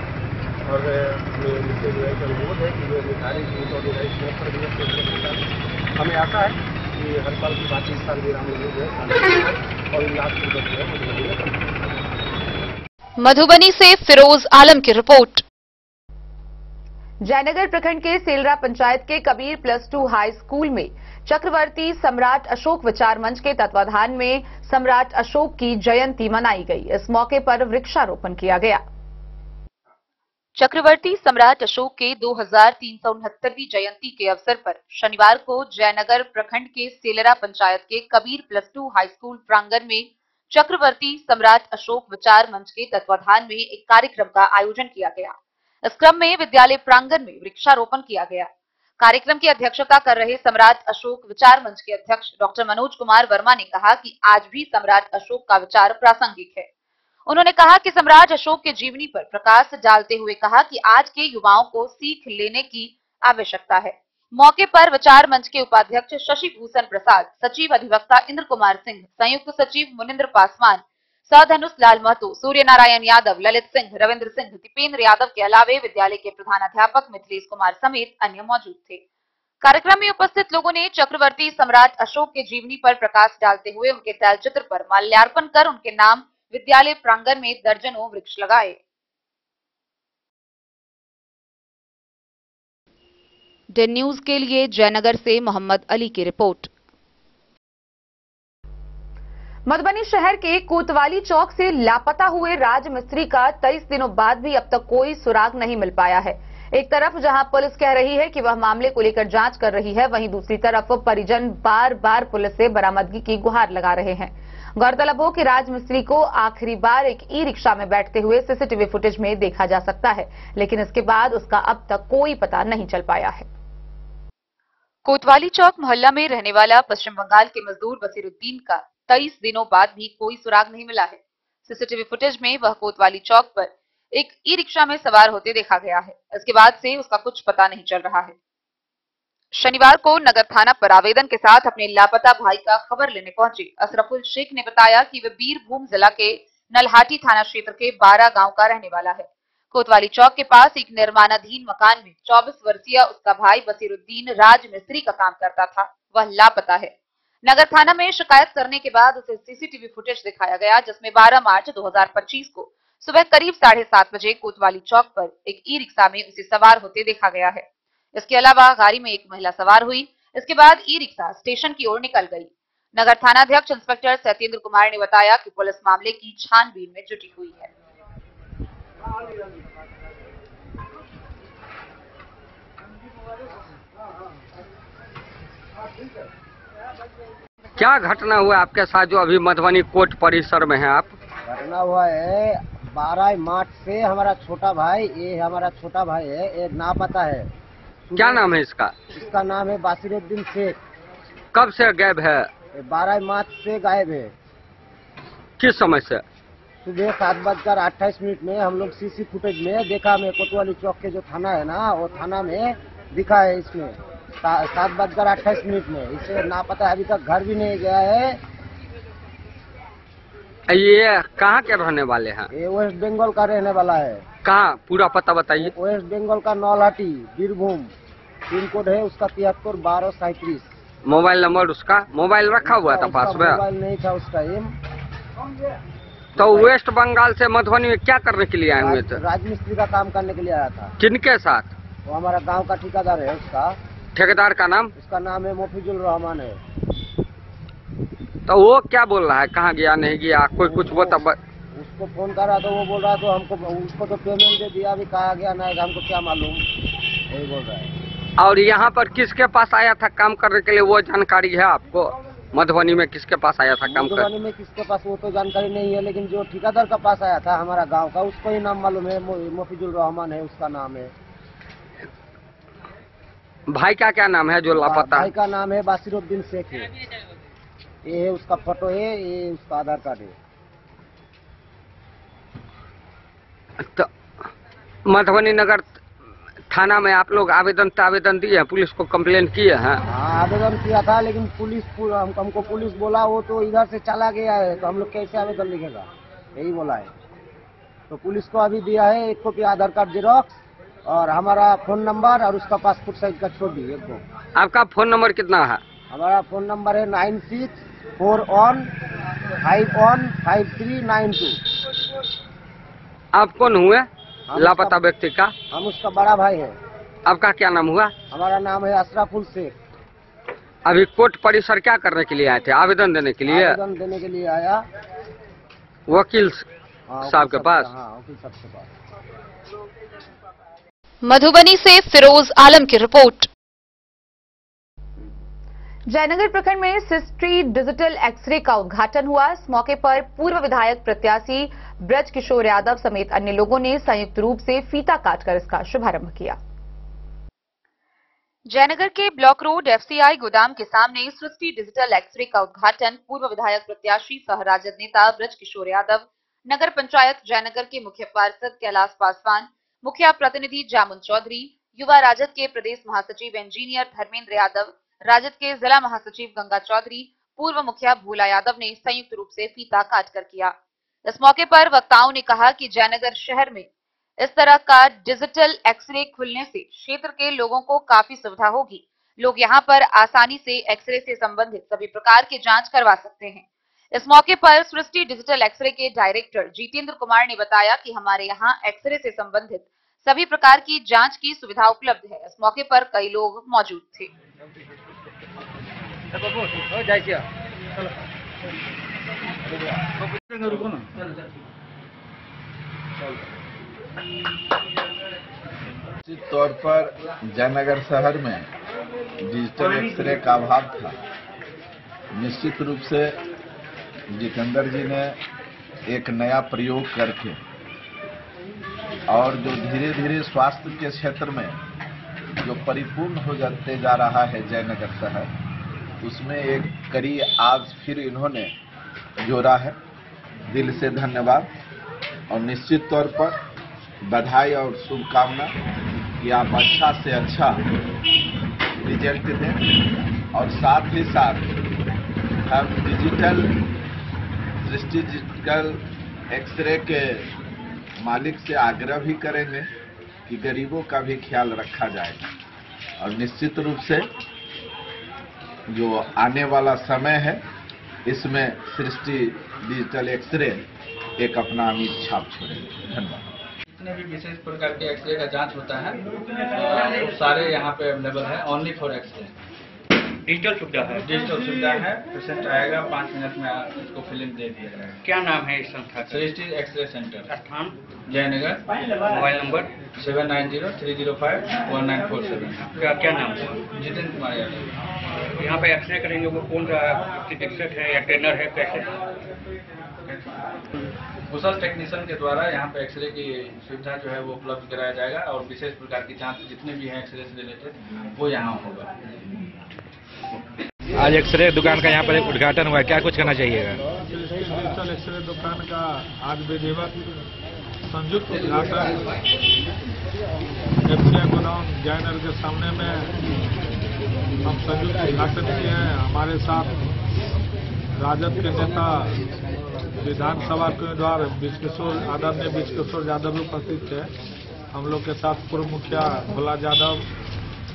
Speaker 6: और उनसे जो है कि अनुरोध है कि जो निर्धारित रूट और निर्धारित पर भी हमें आशा है कि हर साल की बात इस साल भी रामनवमी जो है और उल्लासपूर्वक जो है
Speaker 1: मधुबनी से फिरोज आलम की रिपोर्ट। जयनगर प्रखंड के सेलरा पंचायत के कबीर +2 हाई स्कूल में चक्रवर्ती सम्राट अशोक विचार मंच के तत्वाधान में सम्राट अशोक की जयंती मनाई गई। इस मौके पर वृक्षारोपण किया गया। चक्रवर्ती सम्राट अशोक के 2369वीं जयंती के अवसर पर शनिवार को जयनगर प्रखंड के सेलरा पंचायत के कबीर +2 हाई स्कूल प्रांगण में चक्रवर्ती सम्राट अशोक विचार मंच के तत्वाधान में एक कार्यक्रम का आयोजन किया गया। इस क्रम में विद्यालय प्रांगण में वृक्षारोपण किया गया। कार्यक्रम की अध्यक्षता कर रहे सम्राट अशोक विचार मंच के अध्यक्ष डॉक्टर मनोज कुमार वर्मा ने कहा कि आज भी सम्राट अशोक का विचार प्रासंगिक है। उन्होंने कहा कि सम्राट अशोक के जीवनी पर प्रकाश डालते हुए कहा कि आज के युवाओं को सीख लेने की आवश्यकता है। मौके पर विचार मंच के उपाध्यक्ष शशि भूषण प्रसाद, सचिव अधिवक्ता इंद्र कुमार सिंह, संयुक्त सचिव मुनिंद्र पासवान, सधनुष लाल महतो, सूर्य नारायण यादव, ललित सिंह, रविंद्र सिंह, दीपेंद्र यादव के अलावे विद्यालय के प्रधानाध्यापक मिथिलेश कुमार समेत अन्य मौजूद थे। कार्यक्रम में उपस्थित लोगों ने चक्रवर्ती सम्राट अशोक के जीवनी पर प्रकाश डालते हुए उनके तैलचित्र पर माल्यार्पण कर उनके नाम विद्यालय प्रांगण में दर्जनों वृक्ष लगाए। डे न्यूज के लिए जयनगर से मोहम्मद अली की रिपोर्ट। मधुबनी शहर के कोतवाली चौक से लापता हुए राजमिस्त्री का 23 दिनों बाद भी अब तक कोई सुराग नहीं मिल पाया है। एक तरफ जहां पुलिस कह रही है कि वह मामले को लेकर जांच कर रही है, वहीं दूसरी तरफ परिजन बार बार पुलिस से बरामदगी की गुहार लगा रहे हैं। गौरतलब हो कि राजमिस्त्री को आखिरी बार एक ई रिक्शा में बैठते हुए सीसीटीवी फुटेज में देखा जा सकता है, लेकिन इसके बाद उसका अब तक कोई पता नहीं चल पाया है। कोतवाली चौक मोहल्ला में रहने वाला पश्चिम बंगाल के मजदूर बसीरुद्दीन का 23 दिनों बाद भी कोई सुराग नहीं मिला है। सीसीटीवी फुटेज में वह कोतवाली चौक पर एक ई रिक्शा में सवार होते देखा गया है। इसके बाद से उसका कुछ पता नहीं चल रहा है। शनिवार को नगर थाना पर आवेदन के साथ अपने लापता भाई का खबर लेने पहुंचे अशरफुल शेख ने बताया कि वह बीरभूम जिला के नलहाटी थाना क्षेत्र के 12 गांव का रहने वाला है। कोतवाली चौक के पास एक निर्माणाधीन मकान में 24 वर्षीय उसका भाई बसीरुद्दीन राजमिस्त्री का काम करता था। वह लापता है। नगर थाना में शिकायत करने के बाद उसे सीसीटीवी फुटेज दिखाया गया, जिसमें 12 मार्च 2025 को सुबह करीब 7:30 बजे कोतवाली चौक पर एक ई रिक्शा में उसे सवार होते देखा गया है। इसके अलावा गाड़ी में एक महिला सवार हुई। इसके बाद ई रिक्शा स्टेशन की ओर निकल गई। नगर थानाध्यक्ष इंस्पेक्टर सत्येंद्र कुमार ने बताया कि पुलिस मामले की छानबीन में जुटी हुई है।
Speaker 10: क्या घटना हुआ आपके साथ जो अभी मधुबनी कोर्ट परिसर में है आप?
Speaker 11: घटना हुआ है 12 मार्च से हमारा छोटा भाई है, ये नापता है।
Speaker 10: क्या नाम है इसका?
Speaker 11: इसका नाम है बसीरुद्दीन शेख।
Speaker 10: कब से गायब है?
Speaker 11: 12 मार्च से गायब है।
Speaker 10: किस समय से?
Speaker 11: सुबह 7:28 में हम लोग सीसी फुटेज में देखा। मैं कोतवाली चौक के जो थाना है ना, वो थाना में दिखा है। इसमें 7:28 में इसे नापता, अभी तक घर भी नहीं गया है।
Speaker 10: ये कहाँ के रहने वाले हैं?
Speaker 11: ये वेस्ट बंगाल का रहने वाला है।
Speaker 10: कहाँ? पूरा पता बताइए।
Speaker 11: वेस्ट बंगाल का नौलाटी, बीरभूम। पिन कोड है उसका 731237।
Speaker 10: मोबाइल नंबर उसका? मोबाइल रखा हुआ था पास में?
Speaker 11: मोबाइल नहीं था उसका।
Speaker 10: तो वेस्ट बंगाल से मधुबनी में क्या करने के लिए आए हुए थे?
Speaker 11: राजमिस्त्री का काम करने के लिए आया था।
Speaker 10: किनके साथ?
Speaker 11: वो हमारा गांव का ठेकेदार है। उसका
Speaker 10: ठेकेदार का नाम?
Speaker 11: उसका नाम है मोफिजुल रहमान है।
Speaker 10: तो वो क्या बोल रहा है, कहाँ गया नहीं गया, कोई कुछ बता?
Speaker 11: उसको फोन कर रहा तो वो बोल रहा तो हमको, उसको तो पेमेंट दे दिया, अभी कहा गया नहीं, हमको क्या मालूम, यही बोल रहा है।
Speaker 10: और यहाँ पर किसके पास आया था काम करने के लिए, वो जानकारी है आपको? मधुबनी में किसके पास आया था काम करने?
Speaker 11: मधुबनी में किसके पास वो तो जानकारी नहीं है, लेकिन जो ठेकेदार का पास आया था हमारा गाँव का, उसको ही नाम मालूम है। मोफिजुल रहमान है उसका नाम है।
Speaker 10: भाई का क्या नाम है जो लापता?
Speaker 11: भाई का नाम है बसीरुद्दीन शेख है। ये है उसका फोटो है, ये उसका आधार कार्ड है।
Speaker 10: तो मधुबनी नगर थाना में आप लोग आवेदन दिए हैं? पुलिस को कंप्लेंट किए हैं?
Speaker 11: हाँ, आवेदन किया था, लेकिन हमको पुलिस बोला वो तो इधर से चला गया है, तो हम लोग कैसे आवेदन लिखेगा, यही बोला है। तो पुलिस को अभी दिया है 1 कॉपी आधार कार्ड जेरॉक्स और हमारा फोन नंबर और उसका पासपोर्ट साइज का छोड़ दी 1 को।
Speaker 10: आपका फोन नंबर कितना है?
Speaker 11: हमारा फोन नंबर है 9641515392।
Speaker 10: आप कौन हुए लापता व्यक्ति का?
Speaker 11: हम उसका बड़ा भाई है।
Speaker 10: आपका क्या नाम हुआ?
Speaker 11: हमारा नाम है अशरफुल शेख।
Speaker 10: अभी कोर्ट परिसर क्या करने के लिए आए थे? आवेदन देने के लिए?
Speaker 11: आवेदन देने के लिए आया
Speaker 10: वकील साहब के पास।
Speaker 11: हाँ, वकील साहब के पास।
Speaker 8: मधुबनी से फिरोज आलम की रिपोर्ट।
Speaker 1: जयनगर प्रखंड में सिस्ट्री डिजिटल एक्सरे का उद्घाटन हुआ। इस मौके पर पूर्व विधायक प्रत्याशी ब्रज किशोर यादव समेत अन्य लोगों ने संयुक्त रूप से फीता काटकर इसका शुभारंभ किया। जयनगर के ब्लॉक रोड एफसीआई गोदाम के सामने सृष्टि डिजिटल एक्सरे का उद्घाटन पूर्व विधायक प्रत्याशी सह राजद नेता ब्रज किशोर यादव, नगर पंचायत जयनगर के मुख्य पार्षद कैलाश पासवान, मुखिया प्रतिनिधि जामुन चौधरी, युवा राजद के प्रदेश महासचिव इंजीनियर धर्मेंद्र यादव, राजद के जिला महासचिव गंगा चौधरी, पूर्व मुखिया भूला यादव ने संयुक्त रूप से फीता काटकर किया। इस मौके पर वक्ताओं ने कहा कि जयनगर शहर में इस तरह का डिजिटल एक्सरे खुलने से क्षेत्र के लोगों को काफी सुविधा होगी। लोग यहां पर आसानी से एक्सरे से संबंधित सभी प्रकार की जांच करवा सकते हैं। इस मौके पर सृष्टि डिजिटल एक्सरे के डायरेक्टर जितेंद्र कुमार ने बताया कि हमारे यहां एक्सरे से संबंधित सभी प्रकार की जांच की सुविधा उपलब्ध है। इस मौके पर कई लोग मौजूद थे।
Speaker 12: निश्चित तौर पर जयनगर शहर में डिजिटल एक्सरे का अभाव था। निश्चित रूप से जितेंद्र जी ने एक नया प्रयोग करके और जो धीरे धीरे स्वास्थ्य के क्षेत्र में जो परिपूर्ण हो जाते जा रहा है जयनगर शहर, उसमें एक कड़ी आज फिर इन्होंने जोड़ा है। दिल से धन्यवाद और निश्चित तौर पर बधाई और शुभकामना कि आप अच्छा से अच्छा रिजल्ट दें और साथ ही साथ हम सृष्टि डिजिटल एक्सरे के मालिक से आग्रह भी करेंगे कि गरीबों का भी ख्याल रखा जाएगा और निश्चित रूप से जो आने वाला समय है इसमें सृष्टि डिजिटल एक्सरे एक अपना अमिट छाप छोड़ेंगे। धन्यवाद।
Speaker 13: जितने भी विशेष प्रकार के एक्सरे का जांच होता है तो सारे यहाँ पे अवेलेबल है। ओनली फॉर एक्सरे डिजिटल सुविधा है। डिजिटल सुविधा है। पेशेंट आएगा 5 मिनट में इसको फिल्म दे दिया जाएगा। क्या नाम है इस संस्था का? सृष्टि एक्सरे सेंटर, स्थान जयनगर, मोबाइल नंबर 7903051947। क्या नाम है? जितेंद्र कुमार यादव। यहाँ पे एक्सरे करेंगे वो कौन सा चिकित्सक है या ट्रेनर है? कैसे? कुशल टेक्नीशियन के द्वारा यहाँ पे एक्सरे की सुविधा जो है वो उपलब्ध कराया जाएगा और विशेष प्रकार की जांच जितने भी हैं एक्सरे से रिलेटेड वो यहाँ होगा।
Speaker 14: आज एक्सरे दुकान का यहाँ पर उद्घाटन हुआ है, क्या कुछ करना चाहिएगा?
Speaker 15: डिजिटल एक्सरे दुकान का आज विधिवत संयुक्त उद्घाटन एफसीआई गोदाम जयनगर के सामने में हम संयुक्त उद्घाटन किए हैं। हमारे साथ राजद के नेता विधानसभा के उम्मीदवार आदरणीय ब्रज किशोर यादव भी उपस्थित थे। हम लोग के साथ पूर्व मुखिया भोला यादव,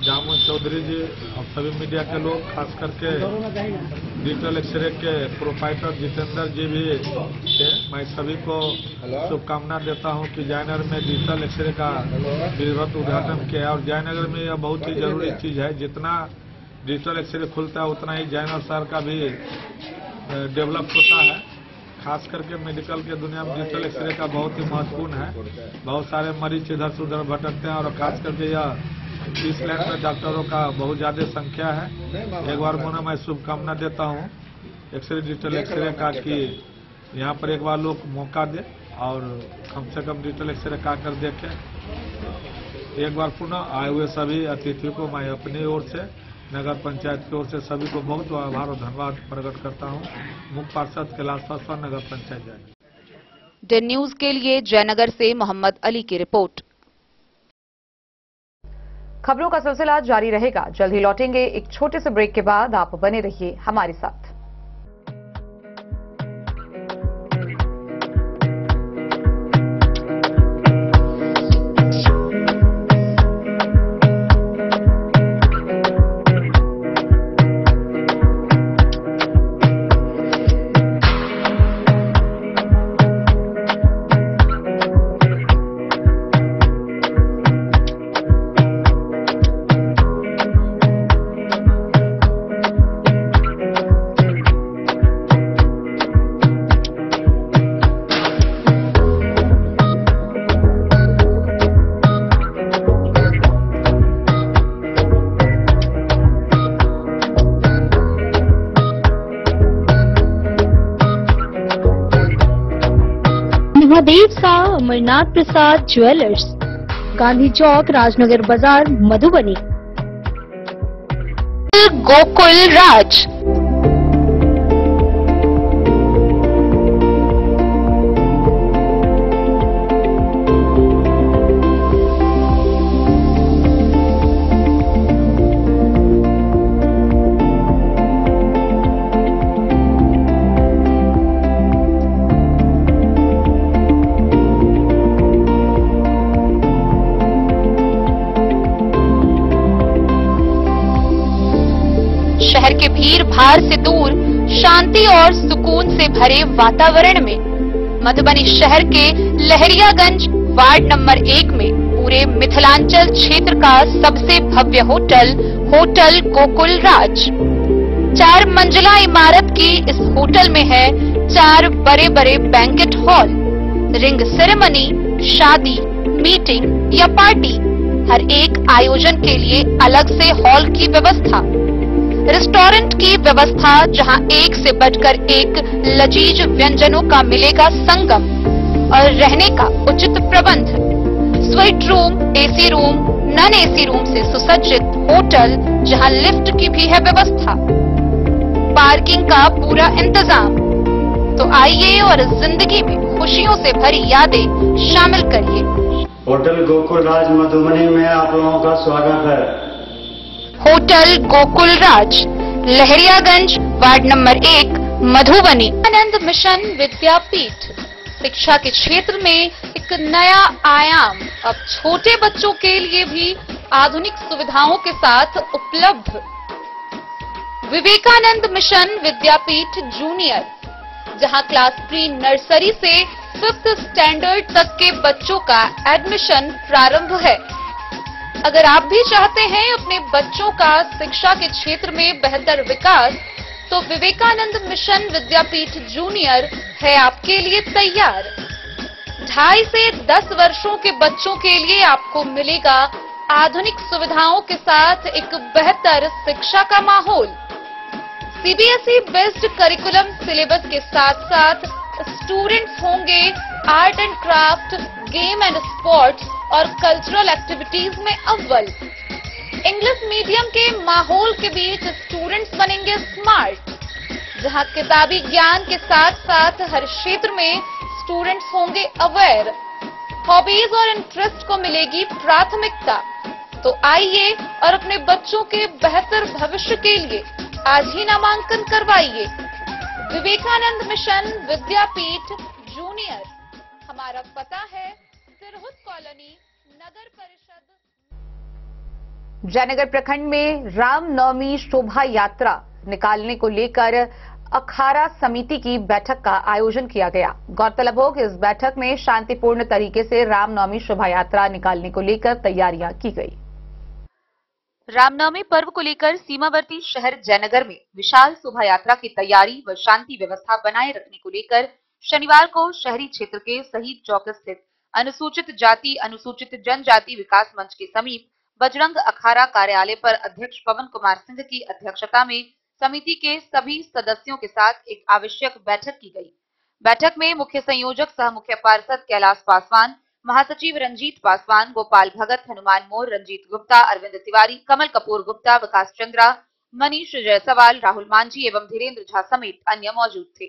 Speaker 15: जामुन चौधरी जी और सभी मीडिया के लोग, खास करके डिजिटल एक्सरे के प्रोप्राइटर जितेंद्र जी भी थे। मैं सभी को शुभकामना देता हूं कि जयनगर में डिजिटल एक्सरे का विधिवत उद्घाटन किया और जयनगर में यह बहुत ही जरूरी चीज है। जितना डिजिटल एक्सरे खुलता है उतना ही जयनगर शहर का भी डेवलप होता है। खास करके मेडिकल के दुनिया में डिजिटल एक्सरे का बहुत ही महत्वपूर्ण है। बहुत सारे मरीज इधर से उधर भटकते हैं और खास करके यह इस लाइन में डॉक्टरों का बहुत ज्यादा संख्या है। एक बार पुनः मैं शुभकामना देता हूं एक्सरे डिजिटल एक्सरे का कि यहाँ पर एक बार लोग मौका दे और कम से कम डिजिटल एक्सरे का कर देखें। एक बार पुनः आए हुए सभी अतिथियों को मैं अपनी ओर से, नगर पंचायत की ओर से सभी को बहुत आभार और धन्यवाद प्रकट करता हूं। मुख्य पार्षद कैलाश पासवान, नगर पंचायत जयनगर।
Speaker 8: डेन न्यूज के लिए जयनगर से मोहम्मद अली की रिपोर्ट।
Speaker 1: खबरों का सिलसिला जारी रहेगा। जल्द ही लौटेंगे एक छोटे से ब्रेक के बाद। आप बने रहिए हमारे साथ।
Speaker 8: महादेव सा अमरनाथ प्रसाद ज्वेलर्स, गांधी चौक, राजनगर बाजार, मधुबनी। गोकुल राज। शहर के भीड़ भाड़ से दूर शांति और सुकून से भरे वातावरण में मधुबनी शहर के लहरियागंज वार्ड नंबर 1 में पूरे मिथिलांचल क्षेत्र का सबसे भव्य होटल होटल गोकुल राज। 4 मंजिला इमारत की इस होटल में है 4 बड़े बड़े बैंकेट हॉल, रिंग सेरेमनी, शादी, मीटिंग या पार्टी, हर एक आयोजन के लिए अलग से हॉल की व्यवस्था, रेस्टोरेंट की व्यवस्था जहां एक से बढ़कर एक लजीज व्यंजनों का मिलेगा संगम, और रहने का उचित प्रबंध, suite room, AC room, non AC room से सुसज्जित होटल जहां लिफ्ट की भी है व्यवस्था, पार्किंग का पूरा इंतजाम। तो आइए और जिंदगी में खुशियों से भरी यादें शामिल करिए।
Speaker 16: होटल गोकुल राज मधुबनी में आप लोगों का स्वागत है।
Speaker 8: होटल गोकुल राज, लहरियागंज वार्ड नंबर 1, मधुबनी। आनंद मिशन विद्यापीठ शिक्षा के क्षेत्र में एक नया आयाम अब छोटे बच्चों के लिए भी आधुनिक सुविधाओं के साथ उपलब्ध। विवेकानंद मिशन विद्यापीठ जूनियर, जहां क्लास प्री नर्सरी से 5th स्टैंडर्ड तक के बच्चों का एडमिशन प्रारंभ है। अगर आप भी चाहते हैं अपने बच्चों का शिक्षा के क्षेत्र में बेहतर विकास, तो विवेकानंद मिशन विद्यापीठ जूनियर है आपके लिए तैयार। 2.5 से 10 वर्षों के बच्चों के लिए आपको मिलेगा आधुनिक सुविधाओं के साथ एक बेहतर शिक्षा का माहौल। सीबीएसई बेस्ड करिकुलम सिलेबस के साथ साथ स्टूडेंट्स होंगे art and craft, game and sports और कल्चरल एक्टिविटीज में अव्वल। इंग्लिश मीडियम के माहौल के बीच स्टूडेंट्स बनेंगे स्मार्ट, जहां किताबी ज्ञान के साथ साथ हर क्षेत्र में स्टूडेंट्स होंगे अवेयर। हॉबीज और इंटरेस्ट को मिलेगी प्राथमिकता। तो आइए और अपने बच्चों के बेहतर भविष्य के लिए आज ही नामांकन करवाइए। विवेकानंद मिशन विद्यापीठ जूनियर। हमारा पता है सिरहुत कॉलोनी, नगर परिषद।
Speaker 1: जयनगर प्रखंड में रामनवमी शोभा यात्रा निकालने को लेकर अखाड़ा समिति की बैठक का आयोजन किया गया। गौरतलब हो कि इस बैठक में शांतिपूर्ण तरीके से रामनवमी शोभा यात्रा निकालने को लेकर तैयारियां की गई। रामनवमी पर्व को लेकर सीमावर्ती शहर जयनगर में विशाल शोभा यात्रा की तैयारी व शांति व्यवस्था बनाए रखने को लेकर शनिवार को शहरी क्षेत्र के शहीद चौक स्थित अनुसूचित जाति अनुसूचित जनजाति विकास मंच के समीप बजरंग अखाड़ा कार्यालय पर अध्यक्ष पवन कुमार सिंह की अध्यक्षता में समिति के सभी सदस्यों के साथ एक आवश्यक बैठक की गई। बैठक में मुख्य संयोजक सह मुख्य पार्षद कैलाश पासवान, महासचिव रंजीत पासवान, गोपाल भगत, हनुमान मोर, रंजीत गुप्ता, अरविंद तिवारी, कमल कपूर गुप्ता, विकास चंद्रा, मनीष जायसवाल, राहुल मांझी एवं धीरेन्द्र झा समेत अन्य मौजूद थे।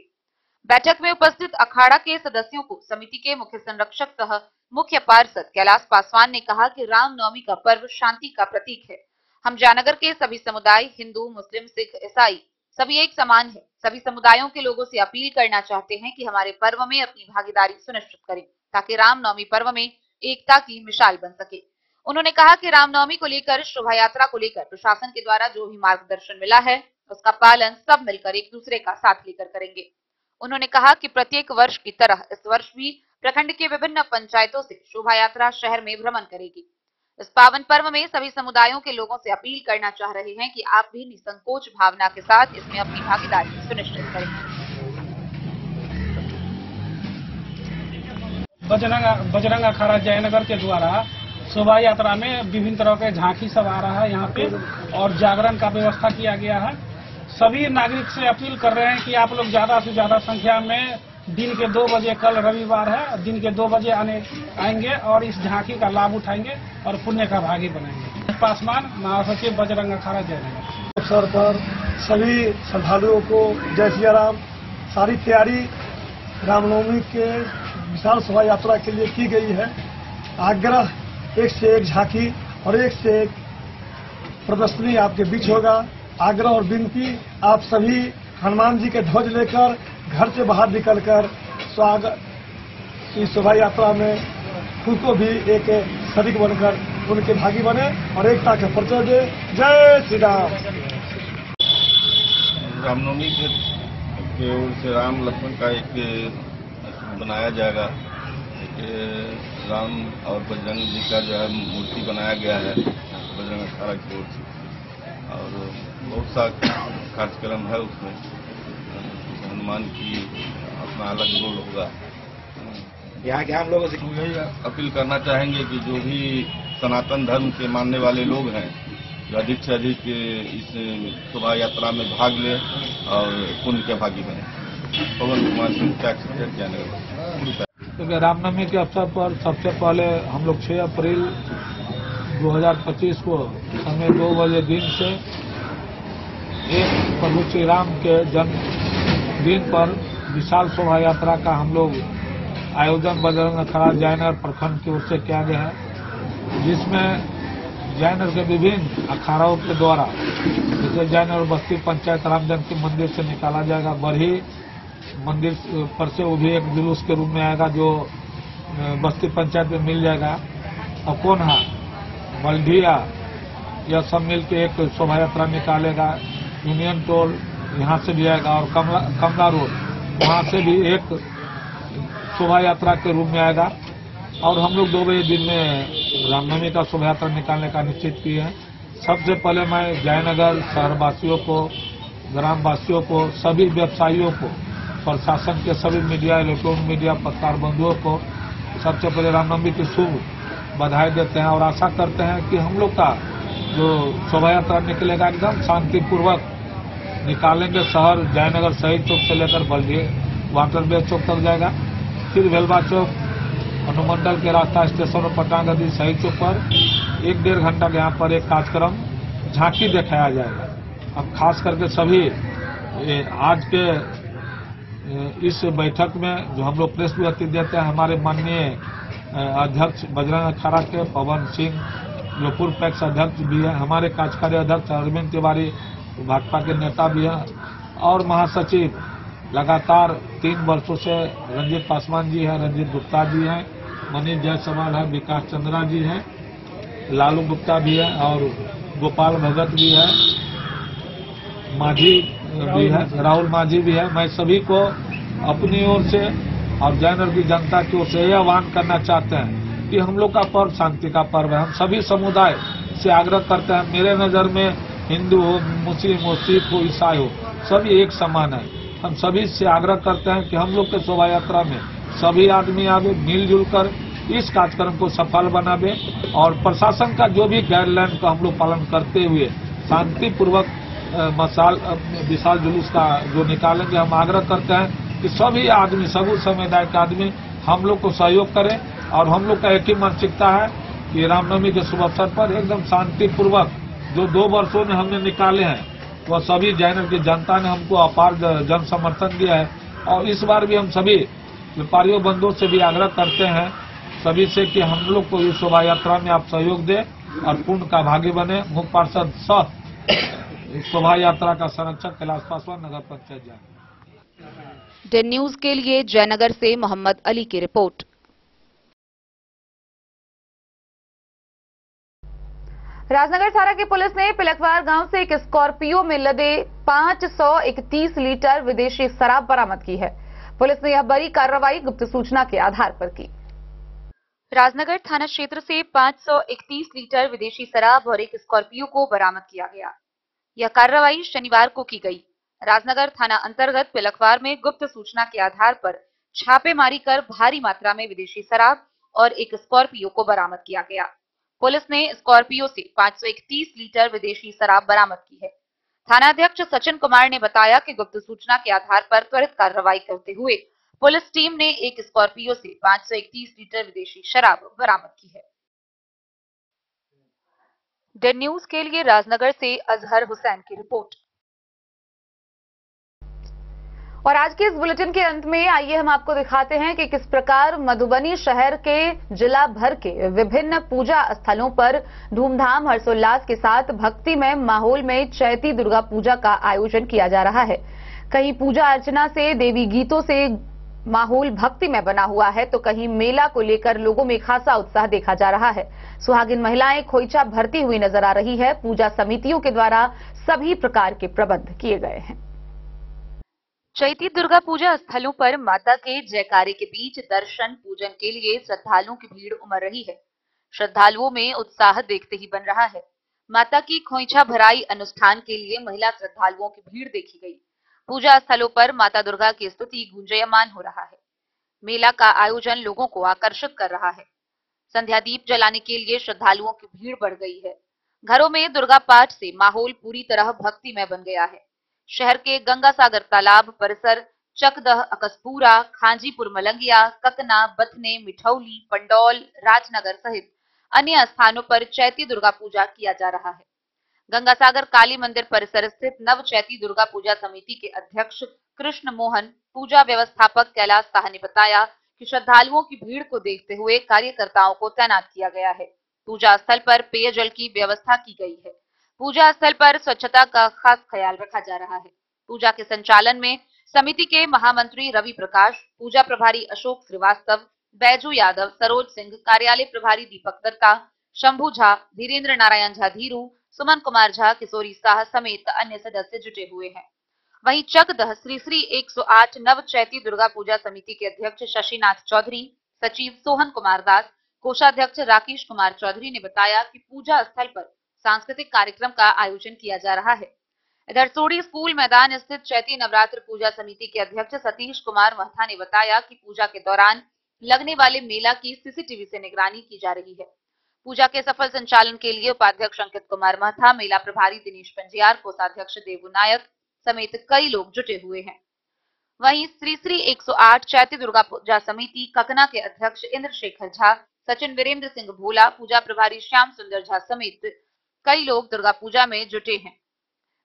Speaker 1: बैठक में उपस्थित अखाड़ा के सदस्यों को समिति के मुख्य संरक्षक सह मुख्य पार्षद कैलाश पासवान ने कहा कि रामनवमी का पर्व शांति का प्रतीक है। हम जयनगर के सभी समुदाय, हिंदू, मुस्लिम, सिख, ईसाई सभी एक समान है। सभी समुदायों के लोगों से अपील करना चाहते हैं कि हमारे पर्व में अपनी भागीदारी सुनिश्चित करें ताकि रामनवमी पर्व में एकता की मिसाल बन सके। उन्होंने कहा कि रामनवमी को लेकर शोभा यात्रा को लेकर प्रशासन के द्वारा जो भी मार्गदर्शन मिला है उसका पालन सब मिलकर एक दूसरे का साथ लेकर करेंगे। उन्होंने कहा कि प्रत्येक वर्ष की तरह इस वर्ष भी प्रखंड के विभिन्न पंचायतों से शोभा यात्रा शहर में भ्रमण करेगी। इस पावन पर्व में सभी समुदायों के लोगों से अपील करना चाह रहे हैं कि आप भी निसंकोच भावना के साथ इसमें अपनी भागीदारी सुनिश्चित करें।
Speaker 2: बजरंग अखाड़ा जयनगर के द्वारा शोभा यात्रा में विभिन्न तरह के झांकी सब आ रहा है यहाँ पे और जागरण का व्यवस्था किया गया है। सभी नागरिक से अपील कर रहे हैं कि आप लोग ज्यादा से ज्यादा संख्या में दिन के 2 बजे कल रविवार है, दिन के 2 बजे आएंगे और इस झांकी का लाभ उठाएंगे और पुण्य का भागी बनाएंगे। पासवान, महासचिव, बजरंग अखाड़ा, जयनगर।
Speaker 17: अवसर पर सभी श्रद्धालुओं को जय सिया राम। सारी तैयारी रामनवमी के विशाल शोभा यात्रा के लिए की गई है। आग्रह एक से एक झांकी और एक से एक प्रदर्शनी आपके बीच होगा। आग्रह और विनती, आप सभी हनुमान जी के ध्वज लेकर घर से बाहर निकलकर स्वागत इस शोभा यात्रा में खुद को भी एक सदिक बनकर उनके भागी बने और एकता का परिचय दे। जय श्री राम।
Speaker 4: रामनवमी के ओर से राम लक्ष्मण का एक बनाया जाएगा, एक राम और बजरंग जी का जो है मूर्ति बनाया गया है बजरंग अखाड़ा की ओर से, और बहुत सा कार्यक्रम है उसमें। हनुमान की अपना अलग रोल होगा।
Speaker 14: यहाँ के हम लोगों से
Speaker 4: यही अपील करना चाहेंगे कि जो भी सनातन धर्म के मानने वाले लोग हैं, जो अधिक से अधिक इस शोभा यात्रा में भाग लें और पुण्य के भागी बने। पवन कुमार सिंह, टैक्स जयनगर।
Speaker 15: क्योंकि रामनवमी के अवसर पर सबसे पहले हम लोग 6 अप्रैल 2025 को समय 2 बजे दिन से एक प्रभु श्री राम के जन्मदिन पर विशाल शोभा यात्रा का हम लोग आयोजन बजरंग अखाड़ा जयनगर प्रखंड की ओर से किया गया है, जिसमें जयनगर के विभिन्न अखाड़ों के द्वारा, जैसे जयनगर बस्ती पंचायत राम जानकी मंदिर से निकाला जाएगा, बरही मंदिर पर से वो भी एक जुलूस के रूप में आएगा जो बस्ती पंचायत में मिल जाएगा, अकोन्हा, मलढिया, यह सब मिल के एक शोभा यात्रा निकालेगा। यूनियन टोल यहाँ से भी आएगा और कमला रोड वहाँ से भी एक शोभा यात्रा के रूप में आएगा। और हम लोग 2 बजे दिन में रामनवमी का शोभा यात्रा निकालने का निश्चित किए हैं। सबसे पहले मैं जयनगर शहरवासियों को, ग्रामवासियों को, सभी व्यवसायियों को, प्रशासन के सभी मीडिया, इलेक्ट्रॉनिक मीडिया, पत्रकार बंधुओं को सबसे पहले रामनवमी की शुभ बधाई देते हैं और आशा करते हैं कि हम लोग का जो शोभा यात्रा निकलेगा एकदम शांतिपूर्वक निकालेंगे। शहर जयनगर शहीद चौक से लेकर बल्डिया वाटरवे चौक तक जाएगा, फिर बेलवा चौक, अनुमंडल के रास्ता स्टेशन और पटांगदी शहीद चौक पर 1-1.5 घंटा के यहाँ पर एक कार्यक्रम झांकी दिखाया जाएगा। अब खास करके सभी आज के इस बैठक में जो हम लोग प्रेस विज्ञप्ति देते हैं, हमारे माननीय अध्यक्ष बजरंग अखाड़ा के पवन सिंह लोपुर पैक्स अध्यक्ष भी है, हमारे कार्यकारी अध्यक्ष अरविंद तिवारी भाजपा के नेता भी हैं, और महासचिव लगातार 3 वर्षों से रंजीत पासवान जी हैं, रंजीत गुप्ता जी हैं, मनीष जायसवाल है, विकास चंद्रा जी हैं, लालू गुप्ता भी है और गोपाल भगत भी है, माझी भी है, राहुल माझी भी है। मैं सभी को अपनी ओर से और जयनगर की जनता की ओर से यह आह्वान करना चाहते हैं कि हम लोग का पर्व शांति का पर्व है। हम सभी समुदाय से आग्रह करते हैं, मेरे नज़र में हिंदू हो, मुस्लिम हो, सिख हो, ईसाई हो, सभी एक समान है। हम सभी से आग्रह करते हैं कि हम लोग के शोभा यात्रा में सभी आदमी आवे, मिलजुल कर इस कार्यक्रम को सफल बनावे और प्रशासन का जो भी गाइडलाइन का हम लोग पालन करते हुए शांतिपूर्वक विशाल जुलूस का जो निकालेंगे। हम आग्रह करते हैं कि सभी आदमी, सभी समुदाय के आदमी हम लोग को सहयोग करें और हम लोग का एक ही मानसिकता है कि रामनवमी के शुभ अवसर पर एकदम शांतिपूर्वक जो 2 वर्षों में हमने निकाले हैं वह सभी जयनगर की जनता ने हमको अपार जन समर्थन दिया है। और इस बार भी हम सभी व्यापारियों बंधुओं से भी आग्रह करते हैं सभी से कि हम लोग को इस शोभा यात्रा में आप सहयोग दें और पुण्य का भागी बने। मुख्य पार्षद सह शोभा यात्रा का संरक्षक कैलाश पासवान, नगर पंचायत जयनगर।
Speaker 8: डेन न्यूज के लिए जयनगर से मोहम्मद अली की रिपोर्ट।
Speaker 1: राजनगर थाना की पुलिस ने पिलकवार गांव से एक स्कॉर्पियो में लदे 531 लीटर विदेशी शराब बरामद की है। पुलिस ने यह बड़ी कार्रवाई गुप्त सूचना के आधार पर की।
Speaker 8: राजनगर थाना क्षेत्र से 531 लीटर विदेशी शराब और एक स्कॉर्पियो को बरामद किया गया। यह कार्रवाई शनिवार को की गई। राजनगर थाना अंतर्गत पिलकवार में गुप्त सूचना के आधार पर छापेमारी कर भारी मात्रा में विदेशी शराब और एक स्कॉर्पियो को बरामद किया गया। पुलिस ने स्कॉर्पियो से 531 लीटर विदेशी शराब बरामद की है। थानाध्यक्ष सचिन कुमार ने बताया कि गुप्त सूचना के आधार पर त्वरित कार्रवाई करते हुए
Speaker 1: पुलिस टीम ने एक स्कॉर्पियो से 531 लीटर विदेशी शराब बरामद की है। डेन न्यूज के लिए राजनगर से अजहर हुसैन की रिपोर्ट। और आज के इस बुलेटिन के अंत में आइए हम आपको दिखाते हैं कि किस प्रकार मधुबनी शहर के जिला भर के विभिन्न पूजा स्थलों पर धूमधाम हर्षोल्लास के साथ भक्तिमय माहौल में चैती दुर्गा पूजा का आयोजन किया जा रहा है। कहीं पूजा अर्चना से, देवी गीतों से माहौल भक्तिमय बना हुआ है, तो कहीं मेला को लेकर लोगों में खासा उत्साह देखा जा रहा है। सुहागिन महिलाएं खोइचा भरती हुई नजर आ रही है। पूजा समितियों के द्वारा सभी प्रकार के प्रबंध किए गए हैं। चैती दुर्गा पूजा स्थलों पर माता के जयकारे के बीच दर्शन पूजन के लिए श्रद्धालुओं की भीड़ उमड़ रही है। श्रद्धालुओं में उत्साह देखते ही बन रहा है। माता की खोइछा भराई अनुष्ठान के लिए महिला श्रद्धालुओं की भीड़ देखी गई। पूजा स्थलों पर माता दुर्गा की स्तुति गूंजयमान हो रहा है। मेला का आयोजन लोगों को आकर्षित कर रहा है। संध्या दीप जलाने के लिए श्रद्धालुओं की भीड़ बढ़ गई है। घरों में दुर्गा पाठ से माहौल पूरी तरह भक्तिमय बन गया है। शहर के गंगा सागर तालाब परिसर, चकदह, अकसपुरा, खांजीपुर मलंगिया, ककना, बथने, मिठौली, पंडौल, राजनगर सहित अन्य स्थानों पर चैती दुर्गा पूजा किया जा रहा है। गंगा सागर काली मंदिर परिसर स्थित नव चैती दुर्गा पूजा समिति के अध्यक्ष कृष्ण मोहन, पूजा व्यवस्थापक कैलाश साह ने बताया कि श्रद्धालुओं की भीड़ को देखते हुए कार्यकर्ताओं को तैनात किया गया है। पूजा स्थल पर पेयजल की व्यवस्था की गई है। पूजा स्थल पर स्वच्छता का खास ख्याल रखा जा रहा है। पूजा के संचालन में समिति के महामंत्री रवि प्रकाश, पूजा प्रभारी अशोक श्रीवास्तव, बैजू यादव, सरोज सिंह, कार्यालय प्रभारी दीपक दत्ता, शंभू झा, धीरेन्द्र नारायण झा धीरू, सुमन कुमार झा, किशोरी साह समेत अन्य सदस्य जुटे हुए हैं। वहीं चकदह श्री श्री 108 नव चैती दुर्गा पूजा समिति के अध्यक्ष शशिनाथ चौधरी, सचिव सोहन कुमार दास, कोषाध्यक्ष राकेश कुमार चौधरी ने बताया कि पूजा स्थल पर सांस्कृतिक कार्यक्रम का आयोजन किया जा रहा है। इधर सोडी स्कूल मैदान स्थित चैती नवरात्र पूजा समिति के अध्यक्ष सतीश कुमार महथा ने बताया कि पूजा के दौरान लगने वाले मेला की सीसीटीवी से निगरानी की जा रही है। पूजा के सफल संचालन के लिए उपाध्यक्ष अंकित कुमार महथा, मेला प्रभारी दिनेश पंजियार, कोषाध्यक्ष देवू नायक समेत कई लोग जुटे हुए हैं। वहीं श्री श्री 108 चैती दुर्गा पूजा समिति ककना के अध्यक्ष इंद्रशेखर झा, सचिन वीरेंद्र सिंह भोला, पूजा प्रभारी श्याम सुंदर झा समेत कई लोग दुर्गा पूजा में जुटे हैं।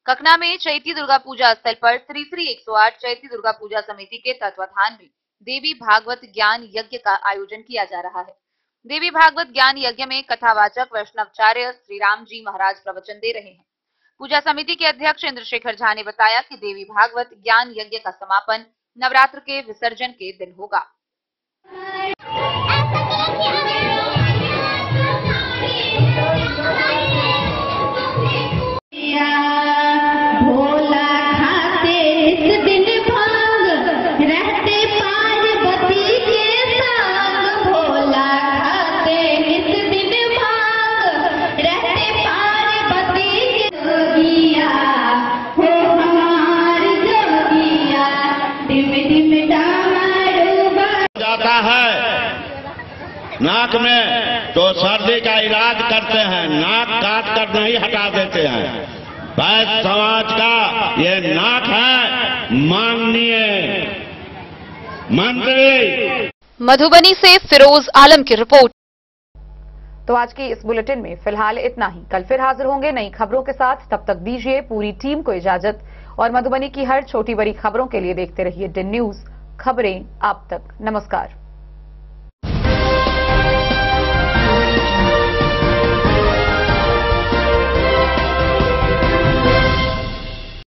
Speaker 1: ककना में चैती दुर्गा पूजा स्थल पर श्री श्री 108 चैती दुर्गा पूजा समिति के तत्वाधान में देवी भागवत ज्ञान यज्ञ का आयोजन किया जा रहा है। देवी भागवत ज्ञान यज्ञ में कथावाचक वैष्णवाचार्य श्री राम जी महाराज प्रवचन दे रहे हैं। पूजा समिति के अध्यक्ष इंद्रशेखर झा ने बताया कि देवी भागवत ज्ञान यज्ञ का समापन नवरात्र के विसर्जन के दिन होगा।
Speaker 7: नाक में तो सर्दी का इलाज करते हैं, नाक काट कर नहीं हटा देते हैं। वैश्य समाज का ये नाक है। माननीय मंत्री
Speaker 1: मधुबनी से फिरोज आलम की रिपोर्ट। तो आज की इस बुलेटिन में फिलहाल इतना ही। कल फिर हाजिर होंगे नई खबरों के साथ। तब तक दीजिए पूरी टीम को इजाजत और मधुबनी की हर छोटी बड़ी खबरों के लिए देखते रहिए डेन न्यूज, खबरें आप तक। नमस्कार।